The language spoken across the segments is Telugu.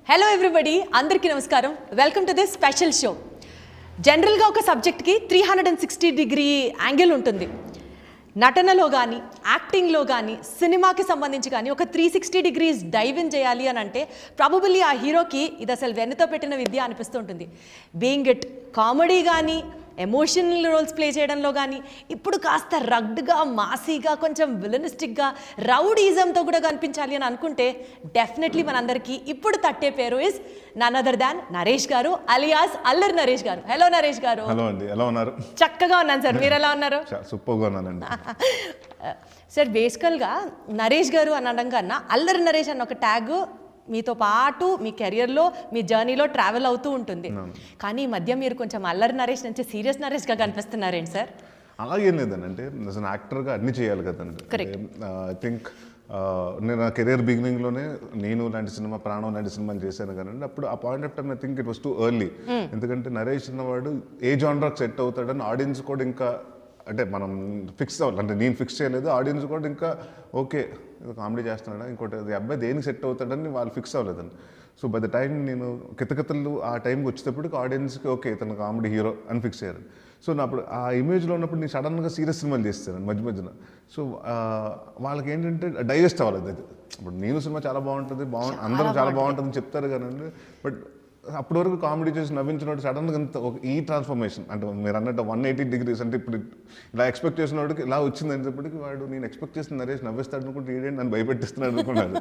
హలో ఎవ్రీబడి, అందరికీ నమస్కారం. Welcome to this special show. జనరల్గా ఒక సబ్జెక్ట్కి 360 యాంగిల్ ఉంటుంది. నటనలో కానీ, యాక్టింగ్లో కానీ, సినిమాకి సంబంధించి కానీ ఒక 360 డైవ్ ఇన్ చేయాలి అని అంటే ప్రాబబుల్లీ ఆ హీరోకి ఇది అసలు వెన్నతో పెట్టిన విద్య అనిపిస్తుంటుంది. బీయింగ్ ఇట్ కామెడీ కానీ, ఎమోషనల్ రోల్స్ ప్లే చేయడంలో కానీ, ఇప్పుడు కాస్త రగ్డ్గా, మాసీగా, కొంచెం విలనిస్టిక్గా, రౌడీజంతో కూడా కనిపించాలి అని అనుకుంటే డెఫినెట్లీ మనందరికీ ఇప్పుడు తట్టే పేరు is none other than Naresh garu, alias Allari Naresh గారు. హలో నరేష్ గారు. హలో అండి, ఎలా ఉన్నారు? చక్కగా ఉన్నాను సార్, మీరు ఎలా ఉన్నారు? సూపర్గా ఉన్నానండి. సార్, బేసికల్గా నరేష్ గారు అని అనడం కన్నా అల్లరి నరేష్ అన్న ఒక ట్యాగ్ మీతో పాటు మీ కెరియర్లో, మీ జర్నీలో ట్రావెల్ అవుతూ ఉంటుంది. కానీ ఈ మధ్య మీరు కొంచెం అల్లరి నరేష్ నుంచి సీరియస్ నరేష్గా కనిపిస్తున్నారేంటి సార్? అలాగేం లేదండి, అంటే అసలు యాక్టర్గా అన్ని చేయాలి కదండి. ఐ థింక్ నేను నా కెరియర్ బిగినింగ్లోనే నేను లాంటి సినిమా, ప్రాణం లాంటి సినిమాలు చేశాను కదండి. అప్పుడు ఆ point of time I think it was too early. ఎందుకంటే నరేష్ అన్నవాడు ఏ జానరాకి సెట్ అవుతాడని ఆడియన్స్ కూడా ఇంకా, అంటే మనం ఫిక్స్ అవ్వాలి, అంటే నేను ఫిక్స్ చేయలేదు, ఆడియన్స్ కూడా ఇంకా ఓకే కామెడీ చేస్తున్నాడా, ఇంకోటి అది అబ్బాయి దేనికి సెట్ అవుతాడని వాళ్ళు ఫిక్స్ అవ్వలేదండి. సో బై ద టైం నేను కితకితలు ఆ టైంకి వచ్చేటప్పటికి ఆడియన్స్కి ఓకే ఇతను కామెడీ హీరో అని ఫిక్స్ అయ్యారు. సో నా అప్పుడు ఆ ఇమేజ్లో ఉన్నప్పుడు నేను సడన్గా సీరియస్ సినిమాలు చేస్తాను మధ్య మధ్యన. సో వాళ్ళకి ఏంటంటే డైజెస్ట్ అవ్వాలి అది. ఇప్పుడు నేను సినిమా చాలా బాగుంటుంది, అందరూ చాలా బాగుంటుందని చెప్తారు కానీ, బట్ అప్పటి వరకు కామెడీ చేసి నవ్వించినోడు సడన్గా ఇంత ఒక ఈ ట్రాన్స్ఫర్మేషన్, అంటే మీరు అన్నట్టు 180 అంటే ఇప్పుడు ఇలా ఎక్స్పెక్ట్ చేసిన వాడికి ఇలా వచ్చింది అనేటప్పటికి వాడు నేను ఎక్స్పెక్ట్ చేసిన నరేష్ నవ్విస్తాడు అనుకుంటే ఏంటంటే నన్ను భయపెట్టిస్తున్నాడు అనుకున్నాడు.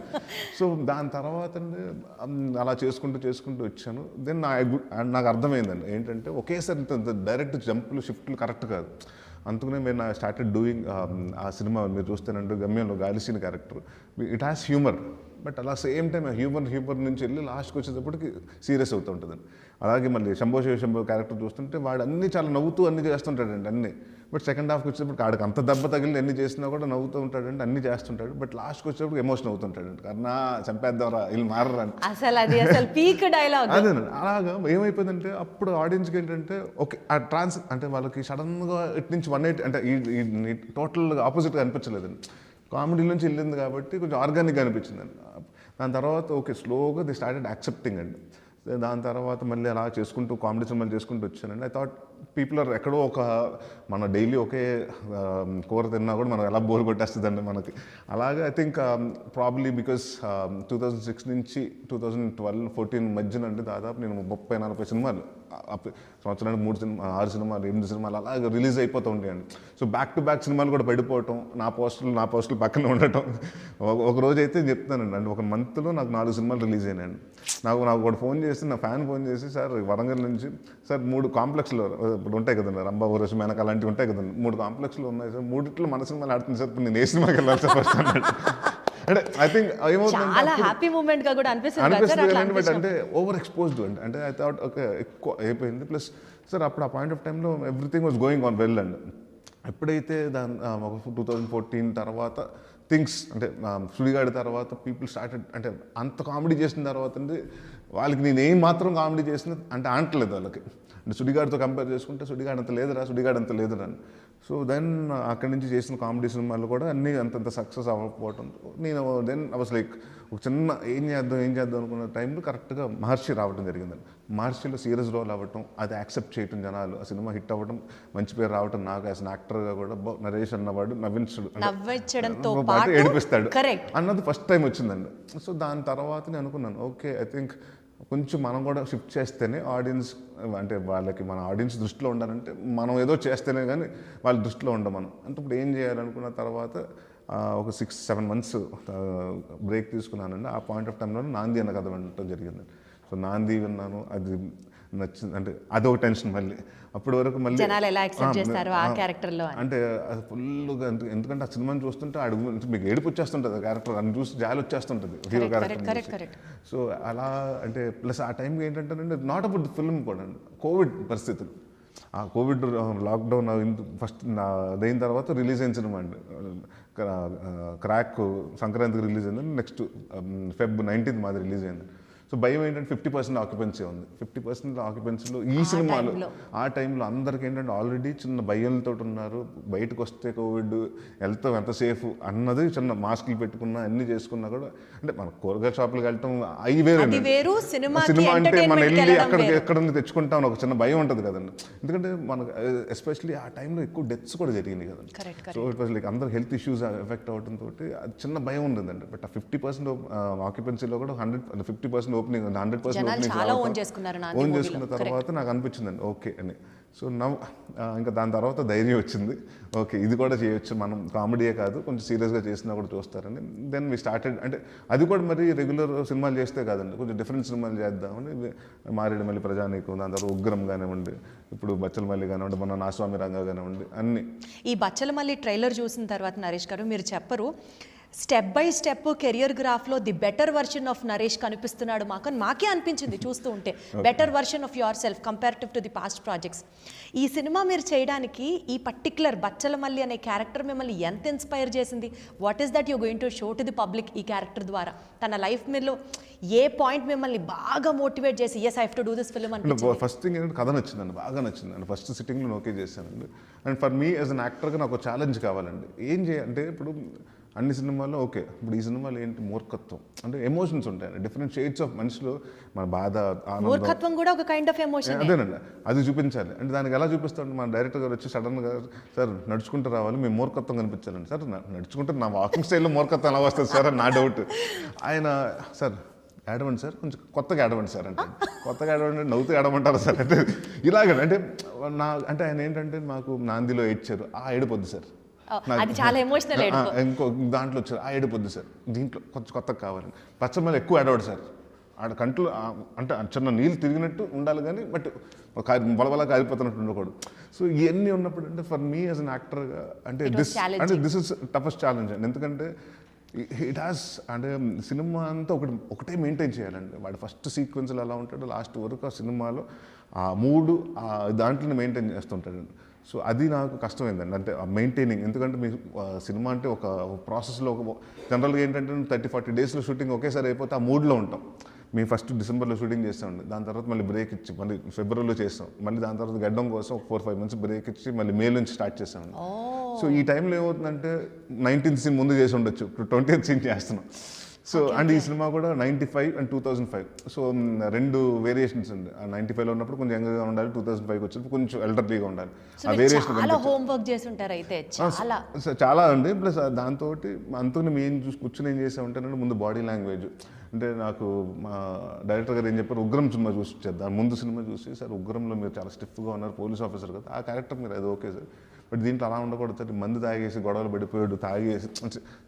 సో దాని తర్వాత అలా చేసుకుంటూ వచ్చాను. దెన్ నాకు అర్థమైందండి ఏంటంటే ఒకేసారి ఇంత డైరెక్ట్ జంపులు, షిఫ్ట్లు కరెక్ట్ కాదు. అందుకనే నేను స్టార్టెడ్ డూయింగ్ ఆ సినిమా మీరు చూస్తేనంటే గమ్యంలో గాలిసీని character it has humour, but అలా సేమ్ టైం హ్యూమర్ నుంచి వెళ్ళి లాస్ట్కి వచ్చేటప్పటికి సీరియస్ అవుతుంటుందండి. అలాగే మళ్ళీ శంభో శివశంభో క్యారెక్టర్ చూస్తుంటే వాడు అన్నీ చాలా నవ్వుతూ అన్నీ చేస్తుంటాడండి అన్నీ. బట్ సెకండ్ హాఫ్కి వచ్చేటప్పుడు ఆడికి అంత దెబ్బ తగిలి అన్ని చేసినా కూడా నవ్వుతూ ఉంటాడండి, అన్ని చేస్తుంటాడు. బట్ లాస్ట్కి వచ్చేటప్పుడు ఎమోషన్ అవుతుంటాడండి, కన్నా చంపేద్దారా వీళ్ళు మారరా అసలు పీక్ డైలాగ్. అదేనండి. అలాగా ఏమైపోయిందంటే అప్పుడు ఆడియన్స్కి ఏంటంటే ఓకే ఆ అంటే వాళ్ళకి సడన్గా ఇటు నుంచి 180 అంటే ఈ టోటల్గా ఆపోజిట్గా అనిపించలేదండి. కామెడీ నుంచి వెళ్ళింది కాబట్టి కొంచెం ఆర్గానిక్గా అనిపించిందండి. దాని తర్వాత ఓకే స్లోగా ది స్టార్టెడ్ యాక్సెప్టింగ్ అండి. దాని తర్వాత మళ్ళీ అలా చేసుకుంటూ కామెడీ సినిమాలు చేసుకుంటూ వచ్చానండి. ఐ థాట్ పీపుల్ ఆర్ ఎక్కడో ఒక మన డైలీ ఒకే కూర తిన్నా కూడా మనం ఎలా బోర్ కొట్టేస్తుందండి మనకి. అలాగే ఐ థింక్ ప్రాబ్లీ బికాస్ 2006 నుంచి 2012-14 మధ్యన అంటే దాదాపు నేను 30-40 సినిమాలు సంవత్సరానికి 6 సినిమాలు 8 సినిమాలు అలాగే రిలీజ్ అయిపోతూ ఉంటాయండి. సో బ్యాక్ టు బ్యాక్ సినిమాలు కూడా పడిపోవటం, నా పోస్టులు పక్కన ఉండటం. ఒక రోజు అయితే చెప్తానండి, అంటే ఒక మంత్లో నాకు 4 సినిమాలు రిలీజ్ అయినాయండి. నాకు ఒకటి ఫోన్ చేసి, నా ఫ్యాన్ ఫోన్ చేసి, సార్ వరంగల్ నుంచి సార్ 3 కాంప్లెక్స్లో ఇప్పుడు ఉంటాయి కదండి, రంభా ఊరసు మేనక అలాంటివి ఉంటాయి కదండి, 3 కాంప్లెక్స్లో ఉన్నాయి సార్, 3 మన సినిమాలు ఆడుతుంది సార్, నేను ఏ సినిమాకి వెళ్ళాలి సార్ ఫస్ట్ అన్నట్టు. అంటే ఐ థింక్ చాలా హ్యాపీ మూమెంట్ గా కూడా అనిపిస్తుంది, బట్ అంటే ఓవర్ ఎక్స్పోజ్డ్ అండి. అంటే ఐ థాట్ ఓకే ఎక్కువ అయిపోయింది. ప్లస్ సార్ అప్పుడు ఆ పాయింట్ ఆఫ్ టైంలో everything was going on well అండి. ఎప్పుడైతే దాని 2014 తర్వాత థింగ్స్ అంటే సుడిగాడి తర్వాత పీపుల్ స్టార్టెడ్, అంటే అంత కామెడీ చేసిన తర్వాత అండి వాళ్ళకి నేను ఏం మాత్రం కామెడీ చేసిన అంటే ఆంటలేదు వాళ్ళకి. అంటే సుడిగాడితో కంపేర్ చేసుకుంటే సుడిగాడు అంత లేదురా అని. సో దెన్ అక్కడి నుంచి చేసిన కామెడీ సినిమాలు కూడా అన్నీ అంతంత సక్సెస్ అవ్వకపోవడం, నేను దెన్ ఐ వాస్ లైక్ ఒక చిన్న ఏం చేద్దాం అనుకున్న టైంలో కరెక్ట్గా మహర్షి రావడం జరిగిందండి. మహర్షిలో సీరియస్ రోల్ అవ్వటం, అది యాక్సెప్ట్ చేయటం జనాలు, ఆ సినిమా హిట్ అవ్వడం, మంచి పేరు రావటం, నాకు యాజ్ అన్ యాక్టర్గా కూడా నరేష్ అన్నవాడు నవ్వించడంతో పాటు ఏడిపిస్తాడు అన్నది ఫస్ట్ టైం వచ్చిందండి. సో దాని తర్వాత నేను అనుకున్నాను ఓకే ఐ థింక్ కొంచెం మనం కూడా షిఫ్ట్ చేస్తేనే ఆడియన్స్, అంటే వాళ్ళకి మన ఆడియన్స్ దృష్టిలో ఉండాలంటే మనం ఏదో చేస్తేనే కానీ వాళ్ళ దృష్టిలో ఉండమనం. అంటే ఇప్పుడు ఏం చేయాలనుకున్న తర్వాత ఒక 6-7 మంత్స్ బ్రేక్ తీసుకున్నానండి. ఆ పాయింట్ ఆఫ్ టైంలో నాంది అన్న కథ వినటం జరిగిందండి. సో నాంది విన్నాను, అది నచ్చింది. అంటే అదొక టెన్షన్ మళ్ళీ అప్పటి వరకు మళ్ళీ అంటే అది ఫుల్గా, ఎందుకంటే ఆ సినిమాని చూస్తుంటే అడుగు మీకు ఏడుపు వచ్చేస్తుంటుంది, ఆ క్యారెక్టర్ అని చూసి జాలి వచ్చేస్తుంటుంది హీరో క్యారెక్టర్. సో అలా అంటే ప్లస్ ఆ టైంకి ఏంటంటే నాట్ అబౌట్ ది ఫిల్మ్ కూడా అండి, కోవిడ్ పరిస్థితులు, ఆ కోవిడ్ లాక్డౌన్ ఫస్ట్ అదైన తర్వాత రిలీజ్ అయిన సినిమా అండి. క్రాక్ సంక్రాంతికి రిలీజ్ అయింది, నెక్స్ట్ Feb 19 మాది రిలీజ్ అయింది. సో భయం ఏంటంటే 50% ఆక్యుపెన్సీ ఉంది. 50% ఆక్యుపెన్సీలో ఈ సినిమాలో ఆ టైంలో అందరికి ఏంటంటే ఆల్రెడీ చిన్న భయంతో ఉన్నారు, బయటకు వస్తే కోవిడ్ వెళ్తాం ఎంత సేఫ్ అన్నది, చిన్న మాస్కులు పెట్టుకున్నా అన్ని చేసుకున్నా కూడా, అంటే మన కూరగాయల షాపులకు వెళ్ళటం అవి వేరు, సినిమా అంటే మనం వెళ్ళి ఎక్కడ తెచ్చుకుంటాం ఒక చిన్న భయం ఉంటుంది కదండి. ఎందుకంటే మనకు ఎస్పెషలీ ఆ టైంలో ఎక్కువ డెత్స్ కూడా జరిగింది కదండి. సో ఇట్ వాజ్ లైక్ అందరు హెల్త్ ఇష్యూస్ ఎఫెక్ట్ అవడంతో చిన్న భయం ఉంటుందండి. బట్ ఆ 50% ఆక్యుపెన్సీలో కూడా 50% ఓపెనింగ్, 100% ఓన్ చేసుకున్న తర్వాత నాకు అనిపించిందండి ఓకే అని. సో ఇంకా దాని తర్వాత ధైర్యం వచ్చింది, ఓకే ఇది కూడా చేయొచ్చు మనం, కామెడీయే కాదు కొంచెం సీరియస్గా చేసినా కూడా చూస్తారని. దెన్ వి స్టార్టెడ్, అంటే అది కూడా మరి రెగ్యులర్ సినిమాలు చేస్తే కాదండి, కొంచెం డిఫరెంట్ సినిమాలు చేద్దామని మారేడుమల్లి ప్రజానీకం, దాని తర్వాత ఉగ్రం కానివ్వండి, ఇప్పుడు బచ్చలమల్లి కానివ్వండి, మన నాస్వామి రంగా కానివ్వండి అన్ని. ఈ బచ్చలమల్లి ట్రైలర్ చూసిన తర్వాత నరేష్ గారు మీరు చెప్పరు, స్టెప్ బై స్టెప్ కెరియర్ గ్రాఫ్లో the better version of Naresh కనిపిస్తున్నాడు మాకు అని మాకే అనిపించింది చూస్తూ ఉంటే. Better version of your self comparative to the past projects. ఈ సినిమా మీరు చేయడానికి ఈ పర్టిక్యులర్ బచ్చలమల్లి అనే క్యారెక్టర్ మిమ్మల్ని ఎంత ఇన్స్పైర్ చేసింది? What is that you going to show to the public ఈ క్యారెక్టర్ ద్వారా? తన లైఫ్ మీలో ఏ పాయింట్ మిమ్మల్ని బాగా మోటివేట్ చేసి yes I have to do this film అని? ఫస్ట్ థింగ్ ఏంటంటే కథ నచ్చిందండి, బాగా నచ్చిందండి. ఫస్ట్ సిట్టింగ్లో ఓకే చేశానండి. And for me as an యాక్టర్గా నాకు ఛాలెంజ్ కావాలండి. ఏం చేయాలంటే ఇప్పుడు అన్ని సినిమాల్లో ఓకే, ఇప్పుడు ఈ సినిమాలో ఏంటి మూర్ఖత్వం అంటే ఎమోషన్స్ ఉంటాయండి, డిఫరెంట్ షేడ్స్ ఆఫ్ మనిషిలో మన బాధ, మూర్ఖత్వం కూడా ఒక కైండ్ ఆఫ్ ఎమోషన్. అదేనండి, అది చూపించాలి. అంటే దానికి ఎలా చూపిస్తాం, మన డైరెక్టర్ గారు వచ్చి సడన్గా సార్ నడుచుకుంటూ రావాలి, మేము మూర్ఖత్వం కనిపించాలండి. సార్ నడుచుకుంటే నా వాకింగ్ స్టైల్లో మూర్ఖత్వం ఎలా వస్తుంది సార్ అని నా డౌట్. ఆయన సార్ ఏడవండి సార్, కొంచెం కొత్తగా ఏడవండి సార్ అంటే, కొత్తగా ఏడవండి నవ్వుతూ ఏడమంటారు సార్ అంటే ఇలాగ. అంటే ఆయన ఏంటంటే మాకు నాందిలో ఏడ్చారు, ఆ ఏడుపొద్దు సార్, అది చాలా ఎమోషనల్. ఇంకో దాంట్లో వచ్చారు, ఆ ఏడుపొద్దు సార్, దీంట్లో కొంచెం కొత్తగా కావాలి. పచ్చమల్లి ఎక్కువ ఏడవడు సార్, ఆడ కంట్లో అంటే చిన్న నీళ్ళు తిరిగినట్టు ఉండాలి కానీ బట్ బలబల కారిపోతున్నట్టు ఉండకూడదు. సో ఇవన్నీ ఉన్నప్పుడు అంటే ఫర్ మీ యాజ్ అన్ యాక్టర్గా అంటే దిస్ ఇస్ టఫెస్ట్ ఛాలెంజ్ అండి. ఎందుకంటే ఇట్ హ్యాస్ అంటే సినిమా అంతా ఒకటే మెయింటైన్ చేయాలండి. వాడు ఫస్ట్ సీక్వెన్స్లో ఎలా ఉంటాడో లాస్ట్ వరకు ఆ సినిమాలో ఆ మూడు దాంట్లోనే మెయింటైన్ చేస్తుంటాడండి. సో అది నాకు కష్టమైందండి, అంటే మెయింటైనింగ్. ఎందుకంటే మీ సినిమా అంటే ఒక ప్రాసెస్లో జనరల్గా ఏంటంటే 30-40 డేస్లో షూటింగ్ ఒకేసారి అయిపోతే ఆ మూడ్లో ఉంటాం. మేము ఫస్ట్ డిసెంబర్లో షూటింగ్ చేస్తామండి, దాని తర్వాత మళ్ళీ బ్రేక్ ఇచ్చి మళ్ళీ ఫిబ్రవరిలో చేస్తాం, మళ్ళీ దాని తర్వాత గడ్డం కోసం ఒక 4-5 months బ్రేక్ ఇచ్చి మళ్ళీ మే నుంచి స్టార్ట్ చేస్తామండి. సో ఈ టైంలో ఏమవుతుందంటే 19th సీన్ ముందు చేసి ఉండొచ్చు, ఇప్పుడు 20th సీన్ చేస్తున్నాం. సో అండ్ ఈ సినిమా కూడా 95 and 2005, సో 2 వేరియేషన్స్ ఉంది. 95లో ఉన్నప్పుడు కొంచెం యంగ్గా ఉండాలి, 2005కి వచ్చినప్పుడు కొంచెం ఎల్డర్లీగా ఉండాలి. ఆ వేరియేషన్ చాలా అండి. ప్లస్ దాంతో అంతకు మేము కూర్చొని ఏం చేసామంటే ముందు బాడీ లాంగ్వేజ్, అంటే నాకు మా డైరెక్టర్ గారు ఏం చెప్పారు, ఉగ్రం సినిమా చూసి చేద్దాం, ముందు సినిమా చూసి సార్ ఉగ్రంలో మీరు చాలా స్టిఫ్గా ఉన్నారు, పోలీస్ ఆఫీసర్ కదా, ఆ క్యారెక్టర్ మీరు అది ఓకే సార్, బట్ దీంట్లో అలా ఉండకూడదు సార్, మందు తాగేసి గొడవలు పడిపోయాడు, తాగేసి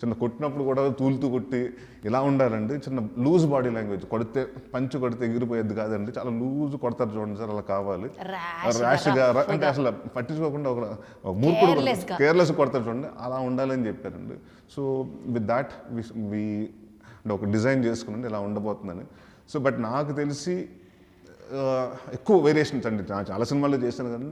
చిన్న కొట్టినప్పుడు కూడా తూలుతూ కొట్టి ఇలా ఉండాలండి. చిన్న లూజ్ బాడీ లాంగ్వేజ్, కొడితే పంచు కొడితే ఎగిరిపోయేది కాదండి, చాలా లూజ్ కొడతారు చూడండి సార్, అలా కావాలి. ర్యాష్గా అంటే అసలు పట్టించుకోకుండా ఒక మూర్ఖుడు కేర్లెస్ కొడతారు చూడండి, అలా ఉండాలని చెప్పారండి. సో విత్ దాట్ వి అంటే ఒక డిజైన్ చేసుకున్నాండి ఇలా ఉండబోతుందని. సో బట్ నాకు తెలిసి ఎక్కువ వేరియేషన్స్ అండి, చాలా సినిమాల్లో చేశాను కానీ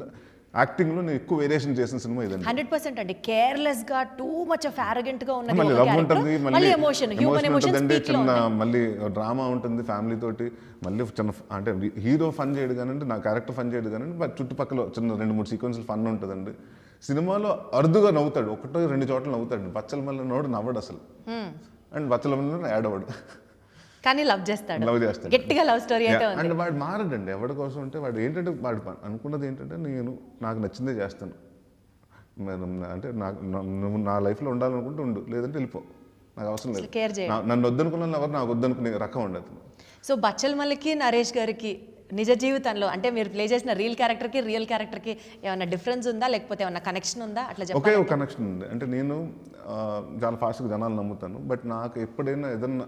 యాక్టింగ్లో నేను ఎక్కువ వేరియేషన్ చేసిన సినిమా ఇదండి. 100% అండి. కేర్లెస్గా టూ మచ్ ఆఫ్ యారగెంట్గా ఉన్నది, మళ్ళీ లవ్ ఉంటుంది, మళ్ళీ ఎమోషన్ ఉంటుందండి, చిన్న మళ్ళీ డ్రామా ఉంటుంది ఫ్యామిలీ తోటి, మళ్ళీ చిన్న అంటే హీరో ఫన్ చేయడు కానండి, నా క్యారెక్టర్ ఫన్ చేయడు కానండి, బట్ చుట్టుపక్కల చిన్న 2-3 సీక్వెన్స్లు ఫన్ ఉంటుందండి. సినిమాలో అరుదుగా నవ్వుతాడు, 1-2 చోట్ల నవ్వుతాడు. బచ్చలమల్లి నోడు నవ్వడు అసలు, అండ్ బచ్చలమల్లి ఏడవడు కానీ లవ్ చేస్తాడు, గట్టిగా లవ్ స్టోరీ అయితే ఉంది. అండ్ వాడు మారడండి ఎవరి కోసం అంటే, వాడు ఏంటంటే వాడు అనుకున్నది ఏంటంటే నాకు నచ్చిందే చేస్తాను, అంటే నువ్వు నా లైఫ్లో ఉండాలనుకుంటే ఉండు, లేదంటే వెళ్ళిపో, నాకు అవసరం లేదు, నన్ను వద్దనుకున్న ఎవరు నాకు వద్దనుకునే రకం ఉండదు. సో బచ్చలమల్లికి నరేష్ గారికి నిజ జీవితంలో అంటే మీరు ప్లే చేసిన రియల్ క్యారెక్టర్కి ఏమైనా డిఫరెన్స్ ఉందా, లేకపోతే ఏమైనా కనెక్షన్ ఉందా? అట్లా ఒకే ఒక కనెక్షన్ ఉంది. అంటే నేను చాలా ఫాస్ట్గా జనాలు నమ్ముతాను, బట్ నాకు ఎప్పుడైనా ఏదన్నా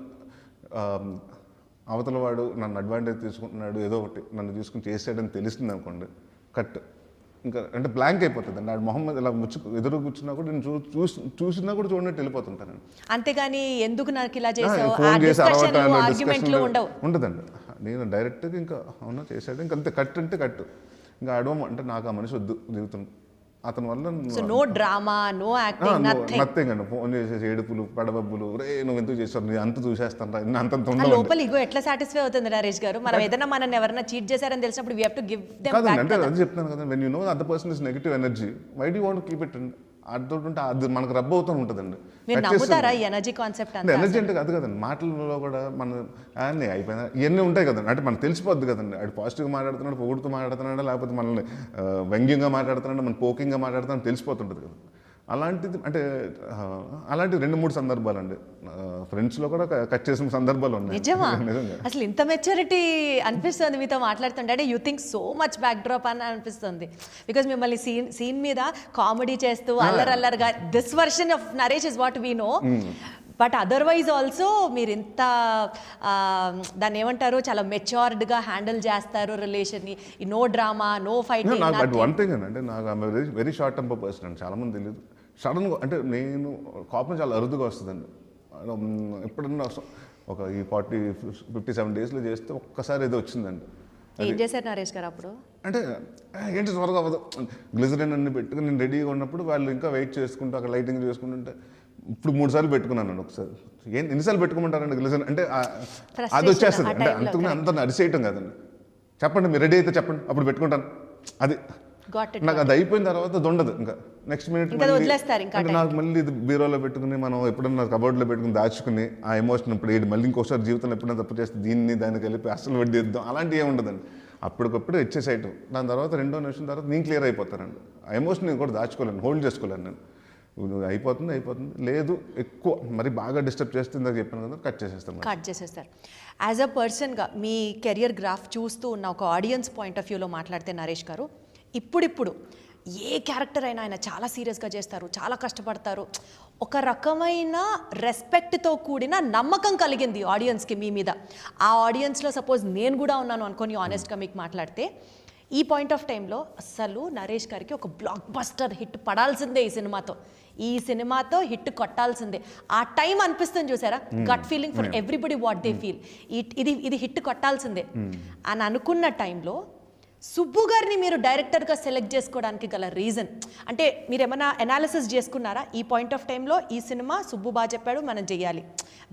అవతల వాడు నన్ను అడ్వాంటేజ్ తీసుకుంటున్నాడు, ఏదో ఒకటి నన్ను తీసుకుని చేసాడని తెలిసింది అనుకోండి, కట్ ఇంకా అంటే బ్లాంక్ అయిపోతుంది అండి. మొహమ్మద్ ఇలా ఎదురు కూర్చున్నా కూడా నేను చూసినా కూడా చూడనట్టు వెళ్ళిపోతుంటాను. అంతేగాని ఎందుకు నాకు ఇలా ఫోన్ చేసి ఉండదండి. నేను డైరెక్ట్గా ఇంకా అవునా చేశాడు ఇంకా అంతే, కట్ అంటే కట్, ఇంకా అడవం అంటే నాకు ఆ మనిషి వద్దు జీవితం అతని వల్ల so no drama, no acting, nothing. Nothing అండి. ఫోన్ చేసేసి ఏడుపులు పడబబ్బులు, రే నువ్వు ఎందుకు చేస్తావు, నీ అంత చూసేస్తాను ఇన్ని అంత ఆ లోపల ఇగో ఎట్లా సాటిస్ఫై అవుతుంది నరేష్ గారు? మనం ఏదైనా మనల్ని ఎవరైనా చీట్ చేశారని తెలిసినప్పుడు we have to give them కాదండి. బ్యాక్. అంటే అది చెప్తాను కదా, when you know other person is negative energy, why do want keep it? అదొంటే అది మనకు రబ్ అవుతూ ఉంటుందండి. మీరు నమ్ముతారా ఈ ఎనర్జీ కాన్సెప్ట్ అంతా? ఎనర్జీ అంటే అది కదండి, మాటలలో కూడా మన అన్నీ అయిపోయినా ఇవన్నీ ఉంటాయి కదండి. అంటే మనకు తెలిసిపోద్ది కదండి, అది పాజిటివ్గా మాట్లాడుతున్నాడు, పొగుడుతూ మాట్లాడుతున్నాడా, లేకపోతే మనల్ని వ్యంగ్యంగా మాట్లాడుతున్నాడు, మన పోకింగ్గా మాట్లాడుతున్నాడు తెలిసిపోతుంటుంది కదా. అలాంటిది అంటే అలాంటి 2-3 సందర్భాలు అండి. ఫ్రెండ్స్లో కూడా కట్ చేసిన సందర్భాలు ఉన్నాయి. నిజమా? నిజంగా అసలు ఇంత మెచ్యూరిటీ అనిపిస్తుంది మీతో మాట్లాడుతుంటే. అంటే you think so much backdrop అని అనిపిస్తుంది. బికాజ్ మిమ్మల్ని సీన్ మీద కామెడీ చేస్తూ అల్లరల్లరిగా this version of Naresh is what we know. But otherwise also మీరు ఇంత దాన్ని ఏమంటారు, చాలా మెచ్యూర్డ్గా హ్యాండిల్ చేస్తారు రిలేషన్ని. No drama, no fighting. నాకు వన్ థింగ్ అంటే నాకు very very short temper person అండి. చాలామంది తెలియదు. సడన్గా అంటే నేను కోపం చాలా అరుదుగా వస్తుందండి. ఎప్పుడన్నా ఒక ఈ 57 డేస్లో చేస్తే ఒక్కసారి ఏదో వచ్చిందండి. ఏం చేశారు నరేష్ గారు అప్పుడు? అంటే ఏంటి త్వరగా అవ్వదు, గ్లిజరిన్ అన్ని పెట్టుకుని నేను రెడీగా ఉన్నప్పుడు వాళ్ళు ఇంకా వెయిట్ చేసుకుంటూ అక్కడ లైటింగ్ చేసుకుంటుంటే ఇప్పుడు 3 సార్లు పెట్టుకున్నాను. ఒకసారి ఎన్నిసార్లు పెట్టుకోమంటారండి గ్లిజరిన్ అంటే అది వచ్చేస్తుంది. అంటే అంతకునే అంత అరిసేయటం కాదండి. చెప్పండి మీరు రెడీ అయితే చెప్పండి, అప్పుడు పెట్టుకుంటాను. అది నాకు అది అయిపోయిన తర్వాత అది ఉండదు. ఇంకా నెక్స్ట్ మినిట్ అంటే నాకు మళ్ళీ ఇది బీరోలో పెట్టుకుని మనం ఎప్పుడన్నా కబోర్డ్లో పెట్టుకుని దాచుకుని ఆ ఎమోషన్ ఇప్పుడు మళ్ళీ ఇంకోసారి జీవితంలో ఎప్పుడైనా తప్పు చేస్తే దీన్ని దాన్ని కలిపి అసలు వడ్డీ ఇద్దాం అలాంటివి ఏమి ఉండదండి. అప్పటికప్పుడు ఇచ్చేసేయటం. దాని తర్వాత 2వ నిమిషం తర్వాత నేను క్లియర్ అయిపోతానండి. ఆ ఎమోషన్ నేను కూడా దాచుకోలేను, హోల్డ్ చేసుకోలేను. నేను అయిపోతుంది లేదు ఎక్కువ మరి బాగా డిస్టర్బ్ చేస్తే ఇందాక చెప్పాను కదా, కట్ చేసేస్తారు. యాజ్ అ పర్సన్గా మీ కెరియర్ గ్రాఫ్ చూస్తూ ఉన్న ఒక ఆడియన్స్ పాయింట్ ఆఫ్ వ్యూలో మాట్లాడితే నరేష్ గారు, ఇప్పుడు ఏ క్యారెక్టర్ అయినా ఆయన చాలా సీరియస్గా చేస్తారు, చాలా కష్టపడతారు. ఒక రకమైన రెస్పెక్ట్తో కూడిన నమ్మకం కలిగింది ఆడియన్స్కి మీ మీద. ఆ ఆడియన్స్లో సపోజ్ నేను కూడా ఉన్నాను అనుకొని ఆనెస్ట్గా మీకు మాట్లాడితే, ఈ పాయింట్ ఆఫ్ టైంలో అసలు నరేష్ గారికి ఒక బ్లాక్ బస్టర్ హిట్ పడాల్సిందే ఈ సినిమాతో హిట్ కొట్టాల్సిందే. ఆ టైం అనిపిస్తుంది చూసారా, gut feeling for everybody what they feel, ఇది హిట్ కొట్టాల్సిందే అని అనుకున్న టైంలో సుబ్బు గారిని మీరు డైరెక్టర్గా సెలెక్ట్ చేసుకోవడానికి గల రీజన్ అంటే మీరు ఏమైనా అనాలిసిస్ చేసుకున్నారా? ఈ పాయింట్ ఆఫ్ టైంలో ఈ సినిమా సుబ్బు బాగా చెప్పాడు, మనం చెయ్యాలి,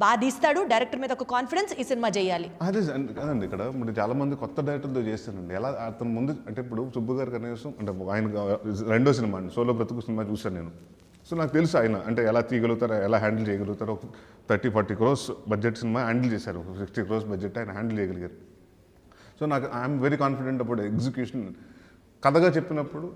బాగా తీస్తాడు, డైరెక్టర్ మీద ఒక కాన్ఫిడెన్స్, ఈ సినిమా చేయాలి. అదే కదండి. ఇక్కడ ఇప్పుడు చాలా మంది కొత్త డైరెక్టర్తో చేస్తానండి. ఎలా అతను ముందు అంటే ఇప్పుడు సుబ్బు గారు కనీసం అంటే ఆయన 2వ సినిమా అండి, సోలో బ్రతుకు సినిమా చూశాను నేను. సో నాకు తెలుసు ఆయన అంటే ఎలా తీయగలుగుతారో, ఎలా హ్యాండిల్ చేయగలుగుతారో. 30-40 crores బడ్జెట్ సినిమా హ్యాండిల్ చేశారు. 60 crores బడ్జెట్ ఆయన హ్యాండిల్ చేయగలిగారు. సో నాకు ఐఎమ్ వెరీ కాన్ఫిడెంట్ అప్పుడు ఎగ్జిక్యూషన్. కథగా చెప్పినప్పుడు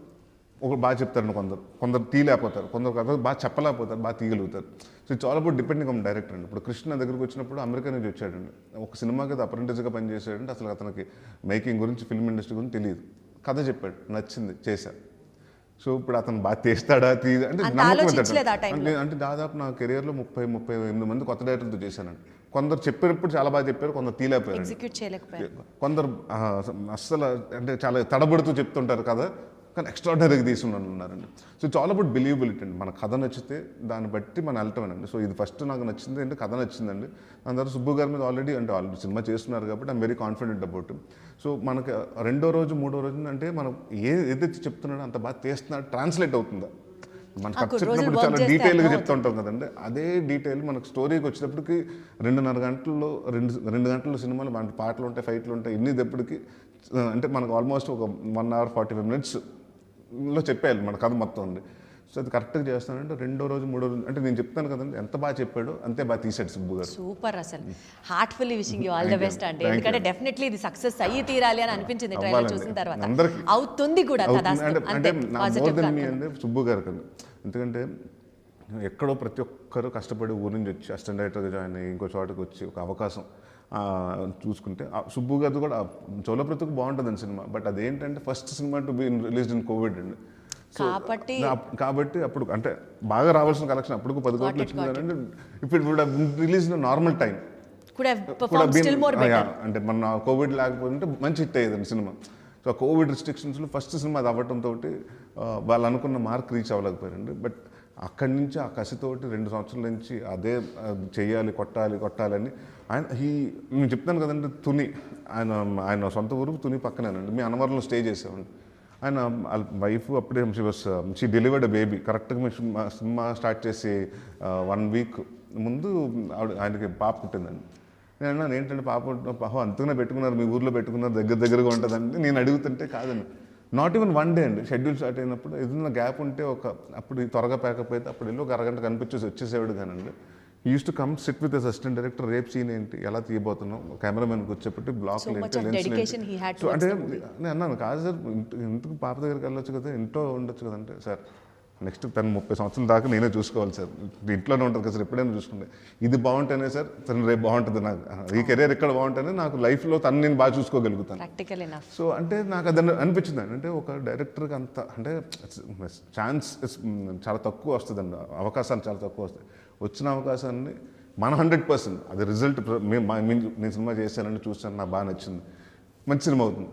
ఒకరు బాగా చెప్తారు, కొందరు తీయలేకపోతారు, కొందరు కథ బాగా చెప్పలేకపోతారు, బాగా తీయగలుగుతారు. So it's all about depending on director అండి. ఇప్పుడు కృష్ణ దగ్గరికి వచ్చినప్పుడు అమెరికా నుంచి వచ్చాడండి, ఒక సినిమాకి అది అప్రెంటిస్గా పనిచేసాడంటే అసలు అతనికి మేకింగ్ గురించి, ఫిల్మ్ ఇండస్ట్రీ గురించి తెలియదు. కథ చెప్పాడు, నచ్చింది, చేశాడు. సో ఇప్పుడు అతను బాగా తీస్తాడా అంటే అంటే దాదాపు నా కెరియర్లో 30-38 మంది కొత్త డైరెక్టర్తో చేశానండి. కొందరు చెప్పినప్పుడు చాలా బాగా చెప్పారు, కొందరు తీయలేకపోయారు, కొందరు అస్సలు అంటే చాలా తడబడుతూ చెప్తుంటారు కదా, కానీ ఎక్స్ట్రాడినరీగా తీసుకున్నారండి. So it's all about believability అండి. మన కథ నచ్చితే దాన్ని బట్టి మనం వెళ్ళటమేనండి. సో ఇది ఫస్ట్ నాకు నచ్చింది అంటే కథ నచ్చిందండి. దాని తర్వాత సుబ్బు గారి మీద ఆల్రెడీ సినిమా చేస్తున్నారు కాబట్టి I'm very confident about. So మనకి 2వ రోజు 3వ రోజు అంటే మనం ఏదైతే చెప్తున్నాడో అంత బాగా తీస్తున్నాడు, ట్రాన్స్లేట్ అవుతుందా. మనం చెప్పినప్పుడు చాలా డీటెయిల్గా చెప్తూ ఉంటాం కదండి, అదే డీటెయిల్ మనకు స్టోరీకి వచ్చేటప్పటికి 2.5 గంటల్లో 2 గంటల సినిమాలు మన పాటలు ఉంటాయి, ఫైట్లు ఉంటాయి, ఇన్నిటప్పటికి అంటే మనకు ఆల్మోస్ట్ ఒక 1 hour 45 minutesలో చెప్పేయాలి మన కథ మొత్తం ఉంది. సో అది కరెక్ట్గా చేస్తానంటే 2వ రోజు 3వ రోజు అంటే నేను చెప్తాను కదండి, ఎంత బాగా చెప్పాడో అంతే బాగా తీసాడు సుబ్బు గారు. సూపర్, అసలు heartfully wishing you all the best అండి. ఎందుకంటే డెఫినెట్లీ ఇది సక్సెస్ అయ్యి తీరాలి అని అనిపించింది ట్రైలర్ చూసిన తర్వాత, అవుతుంది కూడా. అంటే మోర్ దెన్ మీ అంటే సుబ్బు గారు కదా, ఎందుకంటే ఎక్కడో ప్రతి ఒక్కరు కష్టపడి ఊరి నుంచి వచ్చి అసిస్టెంట్ డైరెక్టర్గా జాయిన్ అయ్యి ఇంకో చోటకి వచ్చి ఒక అవకాశం చూసుకుంటే సుబ్బు గారితో కూడా సోలో బ్రతుకు బాగుంటుందండి సినిమా. బట్ అదేంటంటే first cinema to be released in Covid అండి. కాబట్టి అప్పుడు అంటే బాగా రావాల్సిన కలెక్షన్ అప్పుడు 10 కోట్లు వచ్చింది అంటే ఇప్పుడు రిలీజ్ నార్మల్ టైం అంటే మన కోవిడ్ లేకపోతే మంచి హిట్ అయ్యేదండి సినిమా. సో కోవిడ్ రిస్ట్రిక్షన్స్లో ఫస్ట్ సినిమా అది అవ్వడంతో వాళ్ళు అనుకున్న మార్క్ రీచ్ అవ్వలేకపోయారండి. బట్ అక్కడి నుంచి ఆ కసితోటి 2 సంవత్సరాల నుంచి అదే చెయ్యాలి, కొట్టాలని ఆయన నేను చెప్తాను కదండి, తుని ఆయన సొంత ఊరు తుని పక్కనేనండి. మీ అన్నవరంలో స్టే చేసామండి. ఆయన వైఫ్ అప్పుడే షీ డెలివర్డ్ అ బేబీ కరెక్ట్గా మీ సినిమా స్టార్ట్ చేసి 1 వీక్ ముందు ఆయనకి పాప పుట్టిందండి. నేను అన్నాను ఏంటంటే పాప అంతగానే పెట్టుకున్నారు, మీ ఊర్లో పెట్టుకున్నారు, దగ్గరగా ఉంటుందండి. నేను అడుగుతుంటే కాదండి, నాట్ ఈవెన్ 1 డే అండి. షెడ్యూల్ స్టార్ట్ అయినప్పుడు ఏదైనా గ్యాప్ ఉంటే అప్పుడు త్వరగా ప్యాకప్ అయితే అప్పుడు వెళ్ళి ఒక అరగంట కనిపించేసి వచ్చేసేవాడు కానండి. Use to come SIT with assistant director, రేపు సీన్ ఏంటి, ఎలా తీయబోతున్నాం, కెమెరామెన్ కూర్చోపెట్టి బ్లాక్లు ఏంటి, లెన్స్. సో అంటే నేను అన్నాను కాదు సార్, ఇంటికి పాప దగ్గరికి వెళ్ళొచ్చు కదా, ఇంట్లో ఉండొచ్చు కదంటే, సార్ నెక్స్ట్ 30 సంవత్సరాల దాకా నేనే చూసుకోవాలి సార్, ఇంట్లోనే ఉంటుంది కదా సార్, ఎప్పుడైనా చూసుకుంటే ఇది బాగుంటేనే సార్ తను రేపు బాగుంటుంది, నాకు ఈ కెరీర్ ఎక్కడ బాగుంటేనే నాకు లైఫ్లో తను నేను బాగా చూసుకోగలుగుతాను. సో అంటే నాకు అది అనిపించింది అంటే ఒక డైరెక్టర్కి అంత అంటే ఛాన్స్ చాలా తక్కువ వస్తుందండి, అవకాశాలు చాలా తక్కువ వస్తాయి. వచ్చిన అవకాశాన్ని మన 100% అది రిజల్ట్ నేను సినిమా చేశానని చూసాను, నాకు బాగా నచ్చింది, మంచి సినిమా అవుతుంది.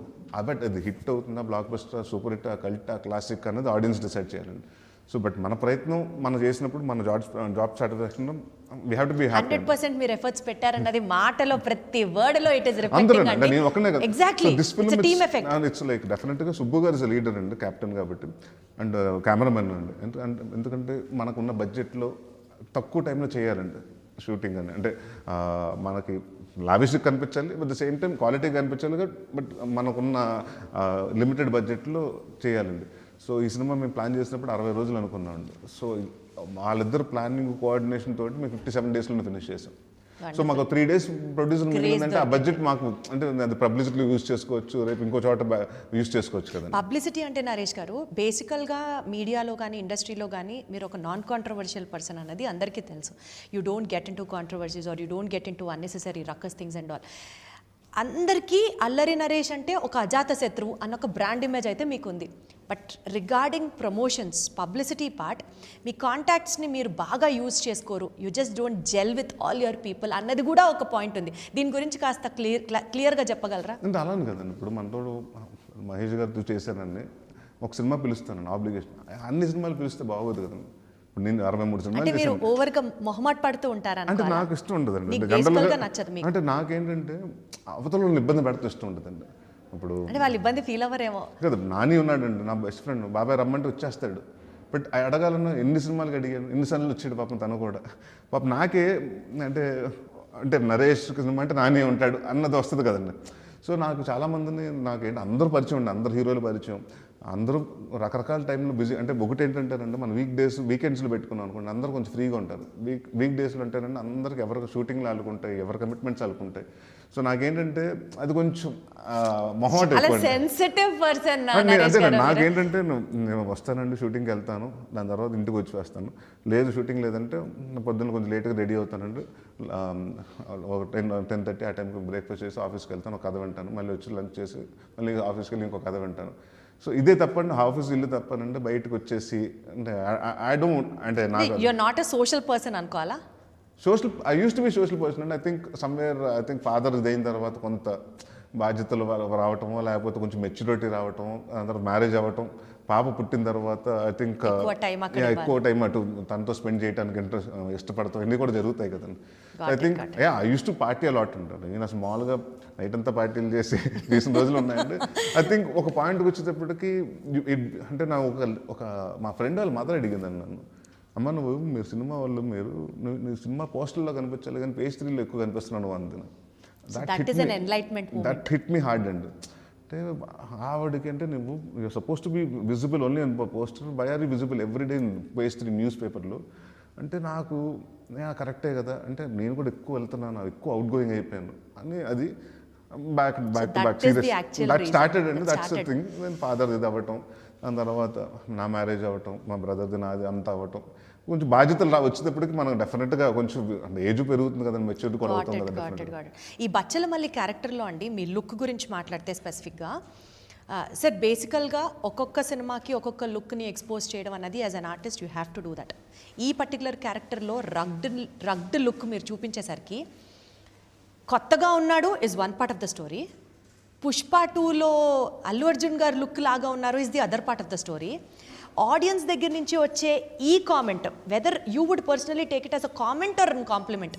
బట్ అది హిట్ అవుతుందా, block buster, super hit, cult, classic అనేది ఆడియన్స్ డిసైడ్ చేయాలండి. సో బట్ మన ప్రయత్నం మనం చేసినప్పుడు మన job satisfaction we have to be happy. 100% మీరు ఎఫర్ట్స్ పెట్టారన్నది మాటలో ప్రతి వర్డ్ లో ఇట్ ఇస్ రిఫ్లెక్టింగ్ అండి. నేను ఒక్కనే కదా, exactly this film team effect. It's like డెఫినెట్గా సుబ్బు గారు ఇస్ లీడర్ అండి, కెప్టెన్ కాబట్టి, అండ్ కెమెరామెన్ అండి. ఎందుకంటే మనకున్న బడ్జెట్లో తక్కువ టైంలో చేయాలండి షూటింగ్ అని. అంటే మనకి లావిష్గా కనిపించాలి, at the same time quality కనిపించాలి, బట్ మనకున్న లిమిటెడ్ బడ్జెట్లో చేయాలండి. సో ఈ సినిమా మేము ప్లాన్ చేసినప్పుడు 60 రోజులు అనుకున్నామండి. సో వాళ్ళిద్దరు ప్లానింగ్ కోఆర్డినేషన్ తోటి మేము 57 డేస్లోనే ఫినిష్ చేసాం. సో మాకు 3 days ప్రొడ్యూసర్ మిగిలిందంటే ఆ బడ్జెట్ మాకు అంటే అది పబ్లిసిటీలో యూజ్ చేసుకోవచ్చు, రేపు ఇంకో చోట యూజ్ చేసుకోవచ్చు కదా. పబ్లిసిటీ అంటే నరేష్ గారు బేసికల్గా మీడియాలో కానీ ఇండస్ట్రీలో కానీ మీరు ఒక నాన్ కాంట్రవర్షియల్ పర్సన్ అన్నది అందరికీ తెలుసు. You don't get into controversies or you don't get into unnecessary ruckus things and all. అందరికీ అల్లరి నరేష్ అంటే ఒక అజాత శత్రువు అన్న ఒక బ్రాండ్ ఇమేజ్ అయితే మీకు ఉంది. But regarding promotions, publicity part, మీ కాంటాక్ట్స్ని మీరు బాగా యూజ్ చేసుకోరు, you just don't gel with all your people అన్నది కూడా ఒక పాయింట్ ఉంది. దీని గురించి కాస్త క్లియర్గా చెప్పగలరా? అంటే అలానే కదండి, ఇప్పుడు మనతో మహేష్ గారితో చేశానండి, ఒక సినిమా పిలుస్తానండి ఆబ్లిగేషన్, అన్ని సినిమాలు పిలిస్తే బాగోదు కదండి. నేను 63 సినిమాలు మీరు ఓవర్గా మొహమాట పడుతూ ఉంటారా? అంటే నాకు ఇష్టం ఉండదండి, అంటే నాకేంటంటే అవతల ఇబ్బంది పెడితే ఇష్టం ఉండదండి. ఇప్పుడు అంటే వాళ్ళు ఇబ్బంది ఫీల్ అవ్వరేమో కదా. నాని ఉన్నాడండి నా బెస్ట్ ఫ్రెండ్, బాబాయ్ రమ్మంటే వచ్చేస్తాడు, బట్ అడగాలన్నా ఎన్ని సినిమాలకి అడిగాను, ఎన్నిసార్లు వచ్చాడు పాపం తను కూడా. పాపం నాకే అంటే నరేష్ సినిమా అంటే నాని ఉంటాడు అన్నది వస్తుంది కదండి. సో నాకు చాలామందిని నాకేంటి అందరూ పరిచయం ఉండి, అందరు హీరోలు పరిచయం, అందరూ రకరకాల టైంలో బిజీ. అంటే ఒకటి ఏంటంటారంటే మన వీకెండ్స్లో పెట్టుకున్నాం అనుకోండి, అందరూ కొంచెం ఫ్రీగా ఉంటారు. వీక్ డేస్లో అంటారంటే అందరికి ఎవరికి షూటింగ్లు ఆడుకుంటాయి, ఎవరి కమిట్మెంట్స్ ఆడుకుంటాయి. సో నాకేంటంటే అది కొంచెం మొహమాట ఎక్కువ. అదే నాకేంటంటే నేను వస్తానండి, షూటింగ్కి వెళ్తాను, దాని తర్వాత ఇంటికి వచ్చి వస్తాను. లేదు షూటింగ్ లేదంటే పొద్దున్న కొంచెం లేట్గా రెడీ అవుతానండి, ఒక 10:30 ఆ టైంకి బ్రేక్ఫాస్ట్ చేసి ఆఫీస్కి వెళ్తాను, ఒక కథ వింటాను, మళ్ళీ వచ్చి లంచ్ చేసి మళ్ళీ ఆఫీస్కి వెళ్ళి ఇంకో కథ వింటాను. సో ఇదే తప్పండి, ఆఫీస్ ఇల్లు తప్పనంటే బయటకు వచ్చేసి అంటే ఐ డోంట్ అంటే నాకు you're not a social person అనుకోవాలా? I use to be social person and I think father అయిన తర్వాత కొంత బాధ్యతలు రావటమో, లేకపోతే కొంచెం మెచ్యూరిటీ రావటం, అందరూ మ్యారేజ్ అవ్వటం, పాప పుట్టిన తర్వాత ఐ థింక్ ఎక్కువ టైం అటు తనతో స్పెండ్ చేయడానికి ఇష్టపడతాం, ఇన్ని కూడా జరుగుతాయి కదండి. I think I use to party a lot ఉంటాను. నేను స్మాల్గా నైట్ అంతా పార్టీలు చేసి తీసిన రోజులు ఉన్నాయండి. ఐ థింక్ ఒక పాయింట్కి వచ్చేటప్పటికి అంటే నా ఒక మా ఫ్రెండ్ వాళ్ళ మదర్ అడిగిందండి నన్ను, అమ్మ మీరు సినిమా వాళ్ళు నువ్వు సినిమా పోస్టర్లో కనిపించాలి కానీ పేజ్ 3లో ఎక్కువ కనిపిస్తున్నాను అంది. దట్ హిట్ మీ హార్డ్ అండి. అంటే ఆవిడకి అంటే నువ్వు suppose to be visible only on poster, but are you visible everyday in page 3 news పేపర్లో అంటే నాకు కరెక్టే కదా, అంటే నేను కూడా ఎక్కువ వెళ్తున్నాను, ఎక్కువ అవుట్ గోయింగ్ అయిపోయాను అని. అది బ్యాక్ సీరియస్ దట్ స్టార్టెడ్ అండి. That's the thing. నేను ఫాదర్ ఇది అవ్వటం, దాని తర్వాత నా మ్యారేజ్ అవ్వటం, మా బ్రదర్ది నాది అంతా అవ్వటం, కొంచెం బాధ్యతలు వచ్చేటప్పటికి మనం డెఫినెట్గా కొంచెం ఏజ్ పెరుగుతుంది కదండి, మెచ్యూరిటీ కూడా అవుతుంది కదా. ఈ బచ్చలమల్లి క్యారెక్టర్లో అండి మీ లుక్ గురించి మాట్లాడితే స్పెసిఫిక్గా సార్, బేసికల్గా ఒక్కొక్క సినిమాకి ఒక్కొక్క లుక్ని ఎక్స్పోజ్ చేయడం అన్నది as an artist you have to do that. ఈ పర్టికులర్ క్యారెక్టర్లో రగ్డ్ లుక్ మీరు చూపించేసరికి కొత్తగా ఉన్నాడు is one part of the story, Pushpa 2లో అల్లు అర్జున్ గారు లుక్ లాగా ఉన్నారు is the other part of the story. Audience దగ్గర నుంచి వచ్చే ఈ comment whether you would personally take it as a comment or compliment,